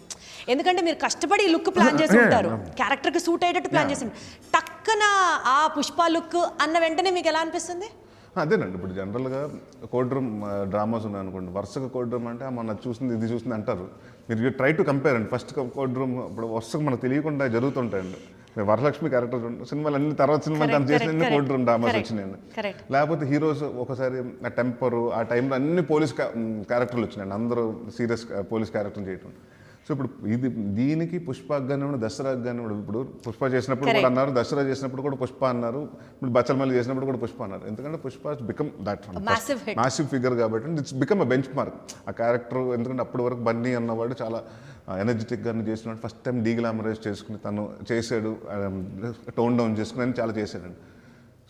ఎందుకంటే మీరు కష్టపడి లుక్ ప్లాన్ చేసి ఉంటారు, క్యారెక్టర్కి సూట్ అయ్యేటట్టు ప్లాన్ చేసి టక్ టక్కన ఆ పుష్ప లుక్ అన్న వెంటనే మీకు ఎలా అనిపిస్తుంది? అదేనండి, ఇప్పుడు జనరల్గా కోర్ట్ రూమ్ డ్రామాస్ ఉన్నాయి అనుకోండి, వరుసగా కోర్ట్ రూమ్ అంటే మన చూసింది ఇది చూసింది అంటారు. మీరు ట్రై టు కంపేర్ అండి. ఫస్ట్ కోర్ట్ రూమ్ ఇప్పుడు వరుసగా మనకు తెలియకుండా జరుగుతుంటాయండి. వరలక్ష్మి క్యారెక్టర్ సినిమాలు అన్ని తర్వాత సినిమాలు తను చేసిన కోర్ట్ రూమ్ డ్రామాస్ వచ్చినాయండి. లేకపోతే హీరోస్ ఒకసారి ఆ టెంపరు ఆ టైంలో అన్ని పోలీస్ క్యారెక్టర్లు వచ్చినాయండి, అందరూ సీరియస్ పోలీస్ క్యారెక్టర్లు చేయటం. సో ఇప్పుడు ఇది దీనికి పుష్పకు కానివ్వండి, దసరాకు కానివ్వండి, ఇప్పుడు పుష్ప చేసినప్పుడు కూడా అన్నారు, దసరా చేసినప్పుడు కూడా పుష్ప అన్నారు, ఇప్పుడు బచ్చలమల్లి చేసినప్పుడు కూడా పుష్ప అన్నారు. ఎందుకంటే Pushpa become that massive figure కాబట్టి it's become a benchmark ఆ క్యారెక్టర్. ఎందుకంటే అప్పటి వరకు బన్నీ అన్నవాడు చాలా ఎనర్జెటిక్గా చేసినాడు, ఫస్ట్ టైం డీగ్లామరైజ్ చేసుకుని తను చేశాడు, టోన్ డౌన్ చేసుకుని అని చాలా చేశాడండి.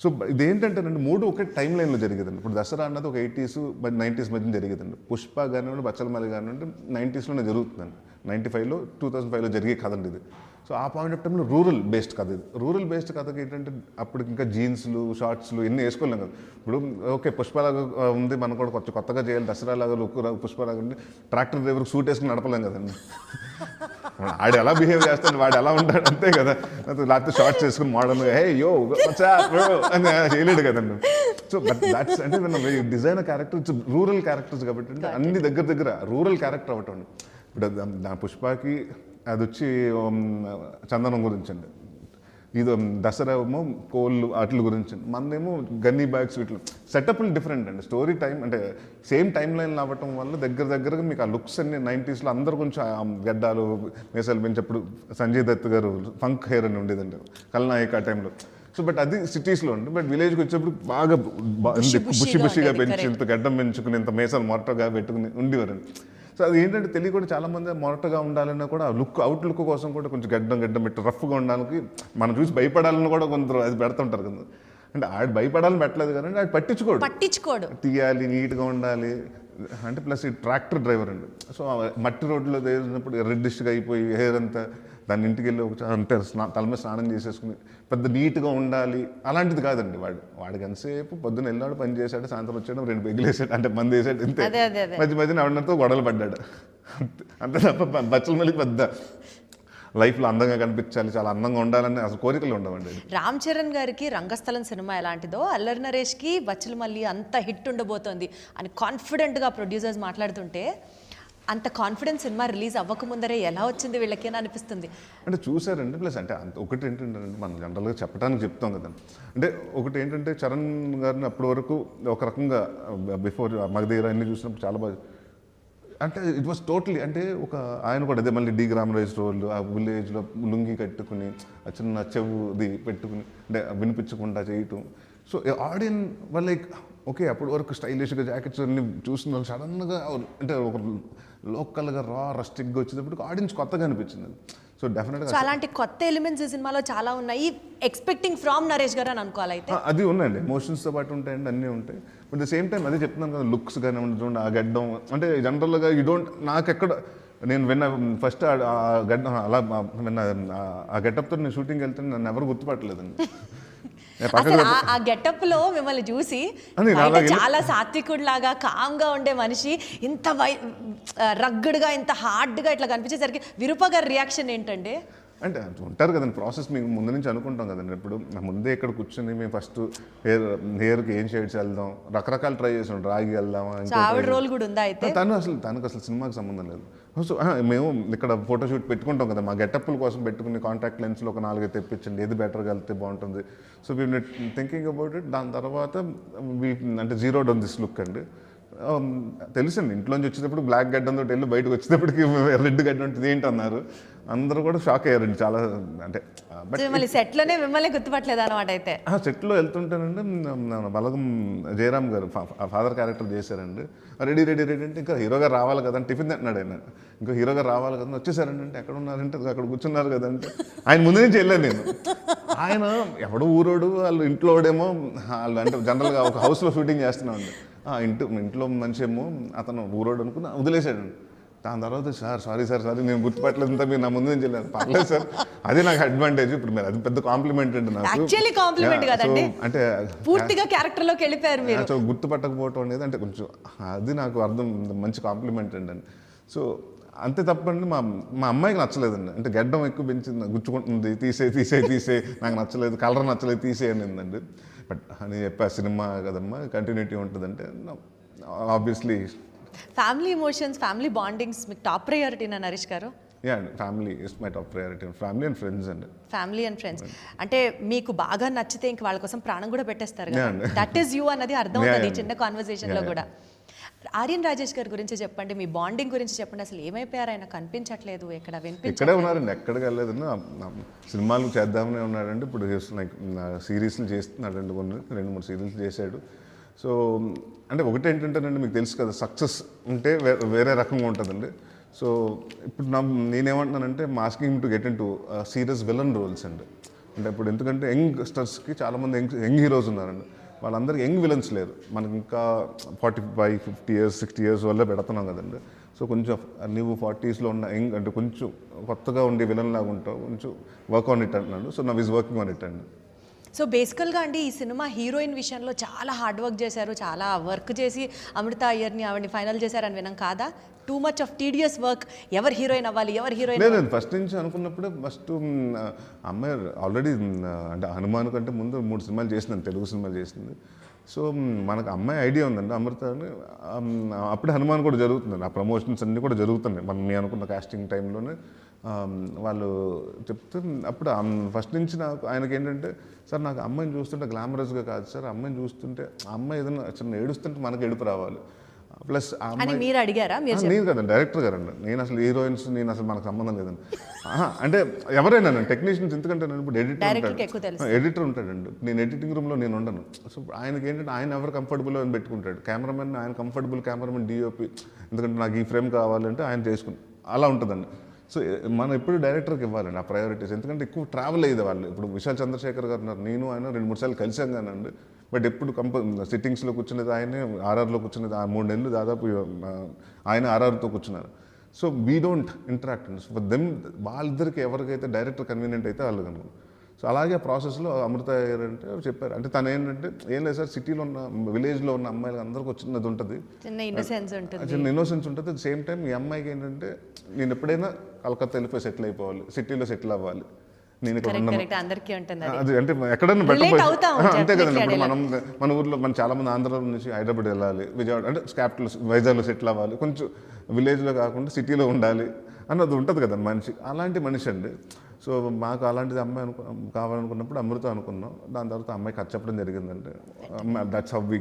సో ఇదేంటంటేనండి మూడు ఒకే టైం లైన్లో జరిగేదండి. ఇప్పుడు దసరా అన్నది ఒక 80s 90s మధ్య జరిగేదండి. పుష్ప కానివ్వండి, బచ్చలమల్లి కానివ్వండి 90sలోనే జరుగుతుందండి. 95లో 2005లో జరిగే కథ అండి ఇది. సో ఆ పాయింట్ ఆఫ్ టైంలో రూరల్ బేస్డ్ కథ ఇది. రూరల్ బేస్డ్ కథకి ఏంటంటే అప్పుడు ఇంకా జీన్స్లు షార్ట్స్లు ఎన్ని వేసుకోలేం కదా. ఇప్పుడు ఓకే పుష్పలాగా ఉంది, మనం కూడా కొత్తగా చేయాలి, దసరాలాగా లుక్ పుష్పలాగా ఉంది, ట్రాక్టర్ డ్రైవర్కి సూట్ వేసుకుని నడపలేం కదండి. ఆడు ఎలా బిహేవ్ చేస్తాడు, వాడు ఎలా ఉంటాడు అంతే కదా. లేకపోతే షార్ట్స్ వేసుకుని మోడల్ హే యో అని చేయలేడు కదండి. సో బట్ దాట్స్ అంటే design character it's rural characters కాబట్టి అంటే అన్ని దగ్గర రూరల్ క్యారెక్టర్ అవ్వటం. ఇప్పుడు నా పుష్పకి అది వచ్చి చందనం గురించి అండి, ఇది దసరా ఏమో కోళ్ళు వాటి గురించి, మనదేమో గన్నీ బ్యాగ్స్ వీటిలో సెటప్లు డిఫరెంట్ అండి. స్టోరీ టైం అంటే సేమ్ టైం లైన్లో అవ్వటం వల్ల దగ్గరగా మీకు ఆ లుక్స్ అన్ని 90sలో అందరూ కొంచెం గడ్డాలు మీసాలు పెంచేప్పుడు సంజయ్ దత్ గారు ఫంక్ హెయిర్ అని ఉండేదండి కల్నాయక్ ఆ టైంలో. సో బట్ అది సిటీస్లో ఉంది. బట్ విలేజ్కి వచ్చేప్పుడు బాగా బుషిగా పెంచి ఇంత గడ్డం పెంచుకుని ఇంత మీసాలు మొరటగా పెట్టుకుని ఉండేవారండి. సో అది ఏంటంటే తెలియ కూడా చాలామంది మొరటగా ఉండాలన్నా కూడా లుక్ అవుట్ లుక్ కోసం కూడా కొంచెం గడ్డం పెట్టి రఫ్గా ఉండడానికి మనం చూసి భయపడాలని కూడా కొందరు అది పెడుతుంటారు కదా. అంటే ఆడు భయపడాలని పెట్టలేదు కానీ ఆడు పట్టించుకోడు తీయాలి, నీట్గా ఉండాలి అంటే. ప్లస్ ఈ ట్రాక్టర్ డ్రైవర్ అండి. సో మట్టి రోడ్లో వేసినప్పుడు రెడ్డిష్గా అయిపోయి హెయిర్ అంతా దాన్ని ఇంటికి వెళ్ళి ఒక అంటే తల మీద స్నానం చేసేసుకుని పెద్ద నీట్గా ఉండాలి అలాంటిది కాదండి. వాడికి ఎంతసేపు పొద్దున్న వెళ్ళాడు, పని చేశాడు, సాయంత్రం వచ్చాడు, 2 పెగ్గులు వేసాడు, అంటే మంది వేసాడు ఇంతే. మధ్యన ఎవరినతో గొడవలు పడ్డాడు అంతే తప్ప బచ్చలమల్లికి పెద్ద లైఫ్లో అందంగా కనిపించాలి, చాలా అందంగా ఉండాలని అసలు కోరికలు ఉండవండి. రామ్ చరణ్ గారికి రంగస్థలం సినిమా ఎలాంటిదో అల్లరి నరేష్కి బచ్చలమల్లి అంత హిట్ ఉండబోతోంది అని కాన్ఫిడెంట్గా ప్రొడ్యూసర్స్ మాట్లాడుతుంటే అంత కాన్ఫిడెన్స్ సినిమా రిలీజ్ అవ్వకముందరే ఎలా వచ్చింది వీళ్ళకి అని అనిపిస్తుంది. అంటే చూసారండి. ప్లస్ అంటే ఒకటి ఏంటంటే మనం జనరల్గా చెప్పడానికి చెప్తాం కదండి. అంటే ఒకటి ఏంటంటే చరణ్ గారిని అప్పటి వరకు ఒక రకంగా బిఫోర్ మగధీర అన్ని చూసినప్పుడు చాలా బాగా అంటే ఇట్ వాస్ టోటలీ అంటే ఒక ఆయన కూడా అదే మళ్ళీ డీగ్రామరైజ్ రోల్, ఆ విలేజ్లో లుంగి కట్టుకుని ఆ చిన్న చెవుది పెట్టుకుని అంటే వినిపించకుండా చేయటం. సో ఆడియన్ వాళ్ళు లైక్ ఓకే అప్పటి వరకు స్టైలిష్గా జాకెట్స్ అన్ని చూసిన వాళ్ళు సడన్గా అంటే ఒక లోకల్గా రస్టిక్గా వచ్చేటప్పుడు ఆడియన్స్ కొత్తగా అనిపించింది. సో డెఫినెట్గా అలాంటి కొత్త ఎలిమెంట్స్ ఈ సినిమాలో చాలా ఉన్నాయి, ఎక్స్పెక్టింగ్ ఫ్రమ్ నరేష్ గారు అని అనుకోవాలి. అయితే అది ఉన్నాయండి, ఎమోషన్స్తో పాటు ఉంటాయండి, అన్నీ ఉంటాయి. బట్ ద సేమ్ టైం అదే చెప్తున్నాను కదా, లుక్స్ కానీ చూడండి, ఆ గడ్డం అంటే జనరల్గా నాకు ఎక్కడ నేను ఫస్ట్ ఆ గడ్డం అలా ఆ గెటప్తో నేను షూటింగ్కి వెళ్తే నన్ను ఎవరు గుర్తుపట్టలేదండి. ఆ గెటప్ లో మిమ్మల్ని చూసి చాలా సాత్వికుడిలాగా కామ్గా ఉండే మనిషి ఇంత రగ్గుడుగా ఇంత హార్డ్గా ఇట్లా కనిపించేసరికి విరూప గారి రియాక్షన్ ఏంటంటే అంటే ఉంటారు కదండి ప్రాసెస్, మీకు ముందు నుంచి అనుకుంటాం కదండి. ఇప్పుడు ముందే ఇక్కడ కూర్చొని మేము ఫస్ట్ హెయిర్కి ఏం షేడ్స్ వెళ్దాం, రకరకాలు ట్రై చేసాం, రాగి వెళ్దాం, రోల్ కూడా ఉందా అయితే తనకు అసలు సినిమాకి సంబంధం లేదు. సో మేము ఇక్కడ ఫోటోషూట్ పెట్టుకుంటాం కదా, మా గెటప్ల కోసం పెట్టుకుని కాంటాక్ట్ లెన్స్లో ఒక 4 తెప్పించండి, ఏది బెటర్గా వెళ్తే బాగుంటుంది. So we thinking about it. దాని తర్వాత అంటే జీరో డౌన్ దిస్ లుక్ అండి. తెలుసండి ఇంట్లోంచి వచ్చేటప్పుడు బ్లాక్ గడ్డంతో వెళ్ళి బయటకు వచ్చేటప్పటికి రెడ్ గడ్డ ఉంటుంది ఏంటి అన్నారు, అందరూ కూడా షాక్ అయ్యారండి చాలా. అంటే సెట్లోనే మిమ్మల్ని గుర్తుపట్టలేదు అనమాట. అయితే సెట్లో వెళ్తుంటానండి, బలగం జయరామ్ గారు ఫాదర్ క్యారెక్టర్ చేశారండి. రెడీ అంటే ఇంకా హీరోగా రావాలి కదండి, టిఫిన్ తింటున్నాడు ఆయన, ఇంకా హీరోగా రావాలి కదండి, వచ్చేసారండి. అంటే ఎక్కడ ఉన్నారంటే అక్కడ కూర్చున్నారు కదంటే ఆయన ముందు నుంచి వెళ్ళాను నేను. ఆయన ఎవడో ఊరోడు, వాళ్ళు ఇంట్లోడేమో వాళ్ళు అంటే జనరల్గా ఒక హౌస్లో షూటింగ్ చేస్తున్నామండి. ఇంట్లో మంచి ఏమో అతను ఊరోడు అనుకుని వదిలేశాడు. దాని తర్వాత సారీ నేను గుర్తుపట్టలేదు, ఇంత మీరు నా ముందు నుంచి వెళ్ళాను. పర్లేదు సార్, అదే నాకు అడ్వాంటేజ్. ఇప్పుడు మీరు అది పెద్ద కాంప్లిమెంట్ అండి నాకు. అంటే పూర్తిగా క్యారెక్టర్లోకి వెళ్ళిపోయారు మీరు. సో గుర్తుపట్టకపోవటం అనేది అంటే కొంచెం అది నాకు అర్థం మంచి కాంప్లిమెంట్ అండి. సో అంతే తప్పండి. మా మా అమ్మాయికి నచ్చలేదండి. అంటే గడ్డం ఎక్కువ పెంచింది, గుచ్చుకుంటుంది, తీసే నాకు నచ్చలేదు, కలర్ నచ్చలేదు, తీసేయనిందండి. బట్ అని చెప్పి సినిమా కదమ్మా కంటిన్యూటీ ఉంటుందంటే obviously. Family emotions, family bondings మీకు టాప్ ప్రయారిటీనా నరేష్ గారు? యా అండి, family is my top priority. Family and friends అండి. ఫ్యామిలీ అండ్ ఫ్రెండ్స్ అంటే మీకు బాగా నచ్చితే ఇంక వాళ్ళ కోసం ప్రాణం కూడా పెట్టేస్తారు Yeah, కదా, అండి. దట్ ఈస్ యూ అన్నది అర్థం Yeah, అవుతుంది yeah. చిన్న కాన్వర్సేషన్ లో Yeah, కూడా. ఆర్యన్ రాజేష్ గారి గురించి చెప్పండి, మీ బాండింగ్ గురించి చెప్పండి. అసలు ఏమైపోయారు, ఆయన కనిపించట్లేదు, ఎక్కడ ఇక్కడే వినిపించట్లేదు. ఉన్నారండి, ఎక్కడికి వెళ్ళలేదండి. సినిమాలు చేద్దామనే ఉన్నాడండి. ఇప్పుడు లైక్ సిరీస్లు చేస్తున్నాడండి, 2-3 సిరీస్లు చేశాడు. సో అంటే ఒకటి ఏంటంటేనండి, మీకు తెలుసు కదా, సక్సెస్ ఉంటే వేరే రకంగా ఉంటుందండి. సో ఇప్పుడు నేనేమంటున్నానంటే masking to get into serious villain roles అండి. అంటే ఇప్పుడు ఎందుకంటే యంగ్ స్టార్స్కి చాలామంది యంగ్ హీరోస్ ఉన్నారండి, వాళ్ళందరికీ యంగ్ విలన్స్ లేరు. మనకి ఇంకా 45, 50 ఇయర్స్, 60 ఇయర్స్ వల్ల పెడుతున్నాం కదండి. సో కొంచెం నువ్వు 40స్లో ఉన్న యంగ్ అంటే కొంచెం కొత్తగా ఉండే విలన్ లాగా ఉంటావు, కొంచెం వర్క్ ఆన్ ఇట్ అంటున్నాడు. So now is working on it అండి. సో బేసికల్గా అండి ఈ సినిమా హీరోయిన్ విషయంలో చాలా హార్డ్ వర్క్ చేశారు, చాలా వర్క్ చేసి అమృత అయ్యర్ని ఆవిడని ఫైనల్ చేశారని విన్నాం కాదా? Too much of tedious work. ఎవరు హీరోయిన్ అవ్వాలి, ఎవరు హీరోయిన్? లేదు, ఫస్ట్ నుంచి అనుకున్నప్పుడే అమ్మాయి ఆల్రెడీ అంటే హనుమాన్ కంటే ముందు 3 సినిమాలు చేసింది, తెలుగు సినిమాలు చేసింది. సో మనకు అమ్మాయి ఐడియా ఉందండి అమృత అని. అప్పుడే హనుమాన్ కూడా జరుగుతుందండి, ఆ ప్రమోషన్స్ అన్నీ కూడా జరుగుతున్నాయి. మనం మీ అనుకున్న కాస్టింగ్ టైంలోనే వాళ్ళు చెప్తే అప్పుడు ఫస్ట్ నుంచి నాకు ఆయనకి ఏంటంటే, సార్ నాకు అమ్మాయిని చూస్తుంటే గ్లామరస్గా కాదు సార్, అమ్మాయిని చూస్తుంటే అమ్మాయి ఏదైనా చిన్న ఏడుస్తుంటే మనకు ఏడుపు రావాలి. ప్లస్ అని మీరు అడిగారా? నేను కదండి, డైరెక్టర్ గారండి. నేను అసలు హీరోయిన్స్ నేను మనకు సంబంధం లేదండి. అంటే ఎవరైనా టెక్నీషియన్స్, ఎందుకంటే నేను ఇప్పుడు ఎడిటర్ ఉంటాడండి, నేను ఎడిటింగ్ రూమ్లో నేను ఉండను. సో ఆయనకి ఏంటంటే ఆయన ఎవరు కంఫర్టబుల్ అని పెట్టుకుంటాడు, కెమెరామెన్ ఆయన కంఫర్టబుల్, కెమెరామెన్ డిఓపి, ఎందుకంటే నాకు ఈ ఫ్రేమ్ కావాలంటే ఆయన చేసుకుని అలా ఉంటుందండి. సో మనం ఎప్పుడు డైరెక్టర్కి ఇవ్వాలండి ఆ ప్రయారిటీస్, ఎందుకంటే ఎక్కువ ట్రావెల్ అయ్యేది వాళ్ళు. ఇప్పుడు విశాల్ చంద్రశేఖర్ గారు ఉన్నారు, నేను ఆయన 2-3 సార్లు కలిసాం కానండి. బట్ ఎప్పుడు సిట్టింగ్స్లో కూర్చునేది ఆయనే, ఆర్ఆర్లో కూర్చునేది 3 నెలలు దాదాపు ఆయన ఆర్ఆర్తో కూర్చున్నారు. సో వీ డోంట్ ఇంటరాక్ట్ అండి. ఫర్ దెమ్ వాళ్ళిద్దరికి ఎవరికైతే డైరెక్టర్ కన్వీనియంట్ అయితే వాళ్ళు కనుక. సో అలాగే ప్రాసెస్లో అమృత అంటే చెప్పారు, అంటే తను ఏంటంటే ఏం లేదు సార్, సిటీలో ఉన్న విలేజ్లో ఉన్న అమ్మాయిలు అందరికీ వచ్చినది ఉంటుంది, చిన్న ఇన్నోసెన్స్ ఉంటుంది, చిన్న ఇన్నోసెన్స్ ఉంటుంది. అట్ సేమ్ టైం ఈ అమ్మాయికి ఏంటంటే నేను ఎప్పుడైనా కలకత్తా వెళ్ళిపోయి సెటిల్ అయిపోవాలి, సిటీలో సెటిల్ అవ్వాలి, నేను ఇక్కడ అది అంటే ఎక్కడైనా అంతే కదండి. ఇప్పుడు మన ఊర్లో చాలా మంది ఆంధ్ర నుంచి హైదరాబాద్ వెళ్ళాలి, విజయవాడ అంటే క్యాపిటల్ వైజాగ్లో సెటిల్ అవ్వాలి, కొంచెం విలేజ్లో కాకుండా సిటీలో ఉండాలి అన్నది ఉంటుంది కదా మనిషి. అలాంటి మనిషి అండి. సో మాకు అలాంటిది అమ్మాయి కావాలనుకున్నప్పుడు అమృత అనుకున్నాం. దాని తర్వాత అమ్మాయికి ఖర్చు చెప్పడం జరిగిందంటే that's how we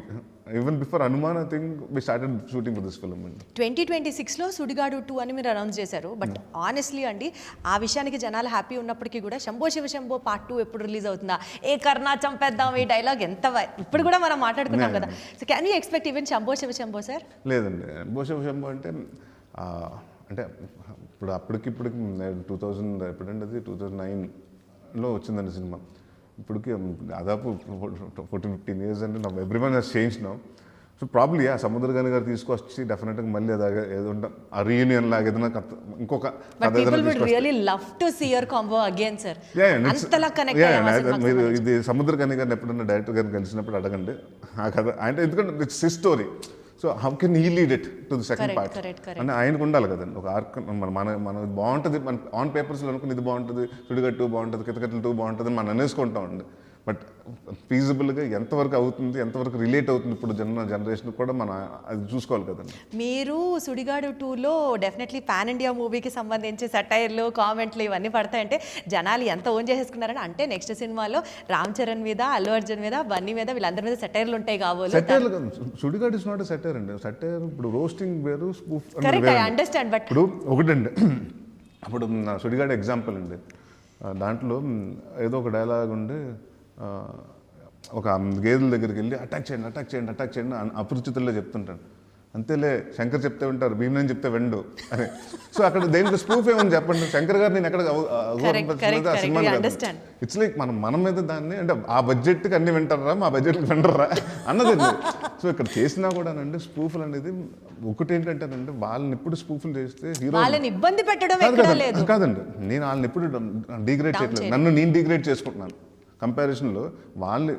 even before Hanuman I think we started shooting for this film అండి. 2026లో సుడిగాడు 2 అని మీరు అనౌన్స్ చేశారు. బట్ ఆనెస్ట్లీ అండి ఆ విషయానికి జనాలు హ్యాపీ ఉన్నప్పటికీ కూడా శంభో శివ శంభో పార్ట్ 2 ఎప్పుడు రిలీజ్ అవుతుందా, ఏ కర్ణా చంపేద్దాం ఈ డైలాగ్ ఎంత ఇప్పుడు కూడా మనం మాట్లాడుకున్నాం కదా. So can you expect even Shambho Shiva Shambho sir? లేదండి, శంభో శివ శంభో అంటే అంటే ఇప్పుడు అప్పటికిప్పటికి 2000 ఎప్పుడంటే అది 2009లో వచ్చిందండి సినిమా. ఇప్పటికి దాదాపు 14-15 ఇయర్స్ అండి. Everyone he's change now. So probably ఆ సముద్రగాని గారు తీసుకొచ్చి డెఫినెట్గా మళ్ళీ అదే ఏదో ఆ రీయూనియన్ లాగా ఏదైనా ఇంకొక మీరు ఇది సముద్రగాని గారిని ఎప్పుడన్నా డైరెక్టర్ గారిని కలిసినప్పుడు అడగండి ఆ కథ. అంటే ఎందుకంటే it's his story. So how can he lead it to the second part అంటే ఆయనకు ఉండాలి కదండి ఒక ఆర్క్. మన బాగుంటుంది, మన ఆన్ పేపర్స్లో అనుకుని ఇది బాగుంటుంది, సుడిగట్టు 2 బాగుంటుంది, కితకట్లు 2 బాగుంటుంది అని మనం అనేసుకుంటామండి. బట్ ఫీజిబుల్గా ఎంతవరకు అవుతుంది, ఎంతవరకు రిలేట్ అవుతుంది ఇప్పుడు జనరేషన్ కూడా మనం అది చూసుకోవాలి కదండి. మీరు సుడిగాడు 2లో డెఫినెట్లీ పాన్ ఇండియా మూవీకి సంబంధించి సటైర్లు, కామెంట్లు ఇవన్నీ పడతాయంటే జనాలు ఎంత ఓన్ చేసేసుకున్నారని. అంటే నెక్స్ట్ సినిమాలో రామ్ చరణ్ మీద, అల్లు అర్జున్ మీద, బన్నీ మీద, వీళ్ళందరి మీద సటైర్లు ఉంటాయి కాబోలు. Sudigadu is not a satire అండి. సటైర్ ఇప్పుడు రోస్టింగ్ వేరు, spoof correct, I understand. But ఇప్పుడు ఒకటండి, అప్పుడు సుడిగాడు ఎగ్జాంపుల్ అండి. దాంట్లో ఏదో ఒక డైలాగ్ ఉండి ఒక గేదెల దగ్గరికి వెళ్ళి అటాక్ చేయండి అపరిచితుల్లో చెప్తుంటాను. అంతేలే శంకర్ చెప్తే వింటారు, భీమని చెప్తే వెండు అని. సో అక్కడ దేనికి స్పూఫ్ ఏమని చెప్పండి, శంకర్ గారు నేను ఎక్కడ సినిమా ఇట్స్ లైక్ మన మీద దాన్ని అంటే ఆ బడ్జెట్కి అన్ని వింటారా, మా బడ్జెట్కి వింటారా అన్నది. సో ఇక్కడ చేసినా కూడా స్పూఫ్లు అనేది ఒకటి ఏంటంటేనండి, వాళ్ళని ఎప్పుడు స్పూఫ్లు చేస్తే హీరో ఇబ్బంది పెట్టడం కాదండి, నేను వాళ్ళని ఎప్పుడు డిగ్రేడ్ చేయట్లేదు, నన్ను నేను డిగ్రేడ్ చేసుకుంటున్నాను. కంపారిజన్లో వాళ్ళు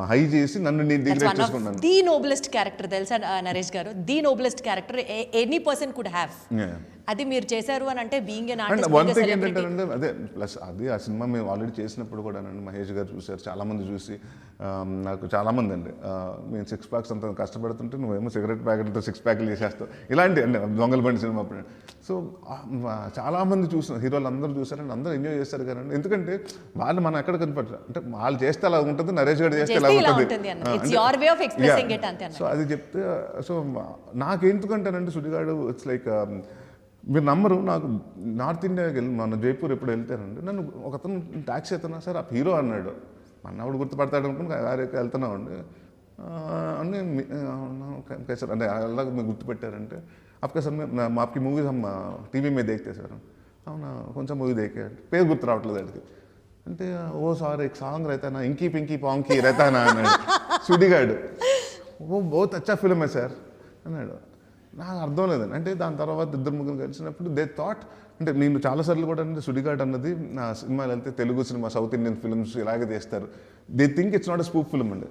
హై చేసి నన్ను నేను డిగ్రేడ్ చేసుకుంటాను. ది నోబెలెస్ట్ క్యారెక్టర్ తెలుసా నరేష్ గారు, the noblest character any person could have. అది మీరు చేశారు అని అంటే being an and artist, one thing ఏంటంటే అదే ప్లస్ అది ఆ సినిమా మేము ఆల్రెడీ చేసినప్పుడు కూడా మహేష్ గారు చూశారు, చాలామంది చూసి నాకు చాలామంది అండి మేము 6 ప్యాక్స్ అంత కష్టపడుతుంటే నువ్వేమో సిగరెట్ ప్యాకెట్తో 6 ప్యాక్లు చేసేస్తావు ఇలాంటి అండి దొంగలబండి సినిమా అప్పుడు. సో చాలామంది చూసిన హీరోలు అందరూ చూసారండి, అందరూ ఎంజాయ్ చేస్తారు కదండి. ఎందుకంటే వాళ్ళు మనం ఎక్కడ కనిపెట్టారు అంటే వాళ్ళు చేస్తే అలా ఉంటుంది, నరేష్ గారు చేస్తే ఇలా ఉంటుంది. సో అది చెప్తే సో నాకెందుకంటానంటే సుడిగాడు ఇట్స్ లైక్ మీరు నమ్మరు, నాకు నార్త్ ఇండియాకి వెళ్ళి మన జైపూర్ ఎప్పుడు వెళ్తానండి నన్ను ఒకతను ట్యాక్సీ ఎత్తున్నా సార్ ఆ హీరో అన్నాడు, అన్నప్పుడు గుర్తుపడతాడు అనుకుని వెళ్తున్నావు అండి అని ఓకే సార్ అంటే అలాగ మీరు గుర్తుపెట్టారంటే आपका सर मैं आपकी मूवीज हम टीवी में देखते सर అవునా కొంచెం మూవీ దేకే పేరు గుర్తు రావట్లేదు అడిగి అంటే ఓ సార్ एक సాంగ్ रहता ना इंकी पिंकी पॉन्की रहता ना అన్నాడు సుడిగాడు. ఓ బహుత్ అచ్చా ఫిల్మ్ హై సార్ అన్నాడు. నాకు అర్థం లేదండి. అంటే దాని తర్వాత ఇద్దరు ముగ్గురు కలిసినప్పుడు దే థాట్ అంటే నేను చాలాసార్లు కూడా అంటే సుడిగాడు అన్నది నా సినిమాలు వెళ్తే Telugu cinema south Indian films ఇలాగే తీస్తారు, they think it's not a spoof film అండి,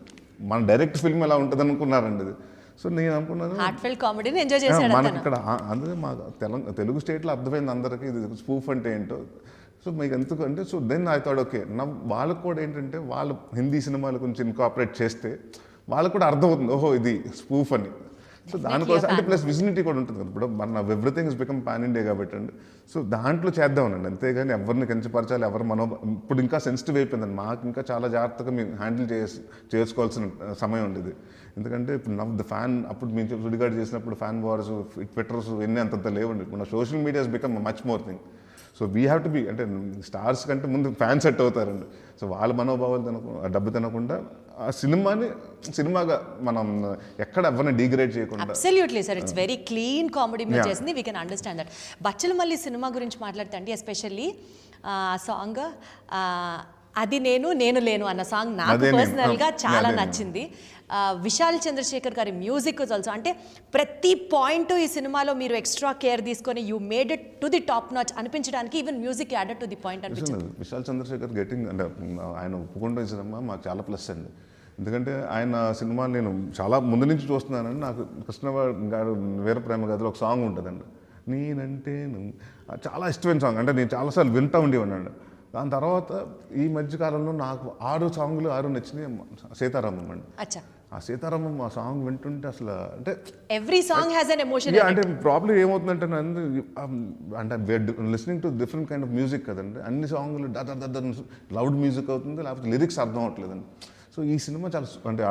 మన డైరెక్ట్ ఫిల్మ్ ఎలా ఉంటుంది అనుకున్నారండి అది. సో నేను అనుకున్నాను మనం ఇక్కడ అందుకే మా తెలుగు స్టేట్లో అర్థమైంది అందరికీ ఇది స్పూఫ్ అంటే ఏంటో. సో మీకు ఎందుకంటే so then I thought okay నా వాళ్ళకు కూడా ఏంటంటే వాళ్ళు హిందీ సినిమాలు కొంచెం ఇన్కాపరేట్ చేస్తే వాళ్ళకు కూడా అర్థమవుతుంది ఓహో ఇది స్పూఫ్ అని. సో దానికోసం అంటే ప్లస్ విజినిటీ కూడా ఉంటుంది కదా, ఇప్పుడు మన everything is become pan India కాబట్టి అండి. సో దాంట్లో చేద్దామనండి, అంతేగాని ఎవరిని కించపరచాలి ఎవరు ఇప్పుడు ఇంకా సెన్సిటివ్ అయిపోయిందండి, మాకు ఇంకా చాలా జాగ్రత్తగా మేము హ్యాండిల్ చేసుకోవాల్సిన సమయం ఉండేది. ఎందుకంటే ఇప్పుడు ద ఫ్యాన్ అప్పుడు మేము సుడిగాడు చేసినప్పుడు ఫ్యాన్ వార్స్ ట్విట్టర్స్ ఎన్ని అంతంత లేవండి, మన social media has become much more thing. So we have to be అంటే స్టార్స్ కంటే ముందు ఫ్యాన్స్ సెట్ అవుతారండి. సో వాళ్ళ మనోభావాలు డబ్బు తినకుండా ఆ సినిమాగా మనం ఎక్కడ ఎవరిని డిగ్రేడ్ చేయకుండా. Absolutely sir, it's very clean comedy మీరు చేసింది, వీ కెన్ అండర్స్టాండ్ దట్. బచ్చలు మళ్ళీ సినిమా గురించి మాట్లాడితే అండి ఎస్పెషల్లీ సాంగ్ అది నేను లేను అన్న సాంగ్ నాకు పర్సనల్గా చాలా నచ్చింది. విశాల్ చంద్రశేఖర్ గారి మ్యూజిక్ ఆల్సో అంటే ప్రతి పాయింట్ ఈ సినిమాలో మీరు ఎక్స్ట్రా కేర్ తీసుకొని you made it to the top notch అనిపించడానికి even music added to the point అనిపించింది. విశాల్ చంద్రశేఖర్ గెటింగ్ అంటే ఆయన ఒప్పుకుంటే సినిమా మాకు చాలా ప్లస్ అండి. ఎందుకంటే ఆయన సినిమా నేను చాలా ముందు నుంచి చూస్తున్నానండి. నాకు కృష్ణవాడు గారు వీర ప్రేమ గదిలో ఒక సాంగ్ ఉంటుందండి, నేనంటే చాలా ఇష్టమైన సాంగ్, అంటే నేను చాలాసార్లు వింటూ ఉండేవాడిని. దాని తర్వాత ఈ మధ్యకాలంలో నాకు 6 నచ్చినాయి. సీతారామం అండి, ఆ సీతారామం ఆ సాంగ్ వింటుంటే అసలు అంటే every song has an emotion. అంటే ప్రాబ్లం ఏమవుతుందంటే అంటే listening to different kind of music కదండి, అన్ని సాంగ్లు లౌడ్ మ్యూజిక్ అవుతుంది, లేకపోతే లిరిక్స్ అర్థం అవ్వట్లేదండి. సో ఈ సినిమా చాలా అంటే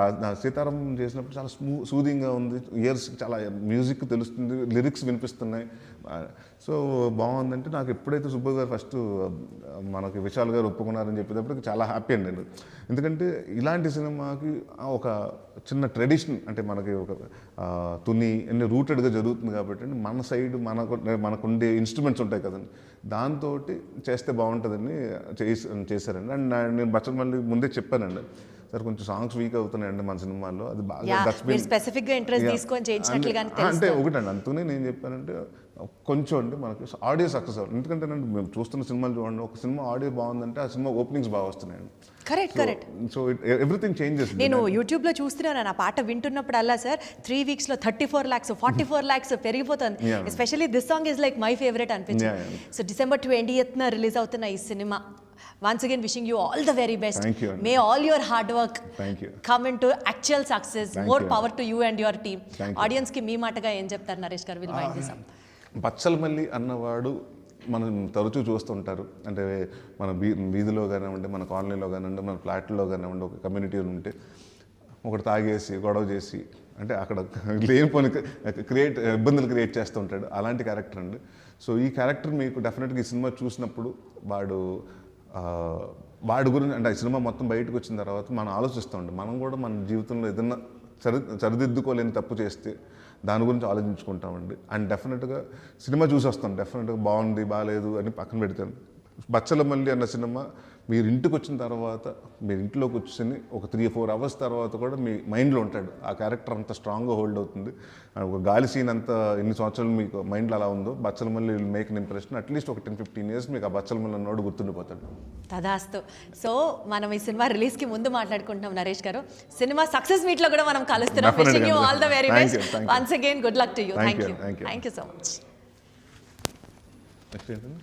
సీతారామం చేసినప్పుడు చాలా సూదింగ్గా ఉంది, ఇయర్స్కి చాలా మ్యూజిక్ తెలుస్తుంది, లిరిక్స్ వినిపిస్తున్నాయి. సో బాగుందంటే నాకు ఎప్పుడైతే సుబ్బు గారు ఫస్ట్ మనకి విశాల్ గారు ఒప్పుకున్నారని చెప్పేటప్పటికి చాలా హ్యాపీ అండి నేను. ఎందుకంటే ఇలాంటి సినిమాకి ఒక చిన్న ట్రెడిషన్ అంటే మనకి ఒక తుని అన్ని రూటెడ్గా జరుగుతుంది కాబట్టి మన సైడ్ మనకు ఉండే ఇన్స్ట్రుమెంట్స్ ఉంటాయి కదండి, దాంతో చేస్తే బాగుంటుందని చేశారండి. అండ్ నేను బచ్చన్ మళ్ళీ ముందే చెప్పానండి, సార్ కొంచెం సాంగ్స్ వీక్ అవుతున్నాయండి మన సినిమాల్లో, అది బాగా అంటే ఒకటండి అంతనే నేను చెప్పానంటే కొంచెం అంటే మనకి ఆడియో సక్సెస్ అవ్వాలి. ఎందుకంటే మేము చూస్తున్న సినిమాలు చూడండి, ఒక సినిమా ఆడియో బాగుందంటే ఆ సినిమా ఓపెనింగ్స్ బాగా వస్తున్నాయండి. కరెక్ట్. So everything changes. నేను యూట్యూబ్లో చూస్తున్నాను ఆ పాట వింటున్నప్పుడల్లా సార్ 3 వీక్స్లో 34 lakhs 44 lakhs పెరిగిపోతుంది. Especially this song is like my favourite అనిపించింది. సో December 20th రిలీజ్ అవుతున్న ఈ cinema, once again wishing you all the very best. Thank you. May all your hard work come into actual success. More power to you and your team. Audience ki మీ మాటగా ఏం చెప్తారు నరేష్ గారు? will wind this up. Bachhala Malli అన్నవాడు మనం తరచూ చూస్తుంటారు, అంటే మన వీధిలో కానివ్వండి, మన కాలనీలో కానివ్వండి, మన ఫ్లాట్లో కానివ్వండి, ఒక కమ్యూనిటీ ఉంటే ఒకటి తాగేసి గొడవ చేసి అంటే అక్కడ లేనిపోని ఇబ్బందులు క్రియేట్ చేస్తూ ఉంటాడు, అలాంటి క్యారెక్టర్ అండి. సో ఈ క్యారెక్టర్ మీకు డెఫినెట్గా ఈ సినిమా చూసినప్పుడు వాడి గురించి అంటే ఈ సినిమా మొత్తం బయటకు వచ్చిన తర్వాత మనం ఆలోచిస్తూ ఉంటాం, మనం కూడా మన జీవితంలో ఏదన్నా సరిదిద్దుకోలేని తప్పు చేస్తే దాని గురించి ఆలోచించుకుంటామండి. అండ్ డెఫినెట్గా సినిమా చూసి వస్తాం, డెఫినెట్గా బాగుంది బాగాలేదు అని పక్కన పెడతాను. బచ్చలమల్లి అన్న సినిమా మీరు ఇంటికి వచ్చిన తర్వాత, మీరు ఇంట్లోకి కూర్చొని ఒక 3-4 hours తర్వాత కూడా మీ మైండ్లో ఉంటాడు ఆ క్యారెక్టర్, అంత స్ట్రాంగ్గా హోల్డ్ అవుతుంది. ఒక గాలి సీన్ అంత ఎన్ని సంవత్సరాలు మీకు మైండ్లో అలా ఉందో Bachhala Malli will make an impression. At least ఒక 10-15 years మీకు ఆ బచ్చలమల్లి అన్నోడు గుర్తుండిపోతాడు. తదాస్తు. సో మనం ఈ సినిమా రిలీజ్కి ముందు మాట్లాడుకుంటున్నాం నరేష్ గారు, సినిమా సక్సెస్ మీట్లో కూడా మనం కలుస్తున్నాం. Wishing you all the very best. Once again good luck to you. Thank you so much. Next ఏంటండి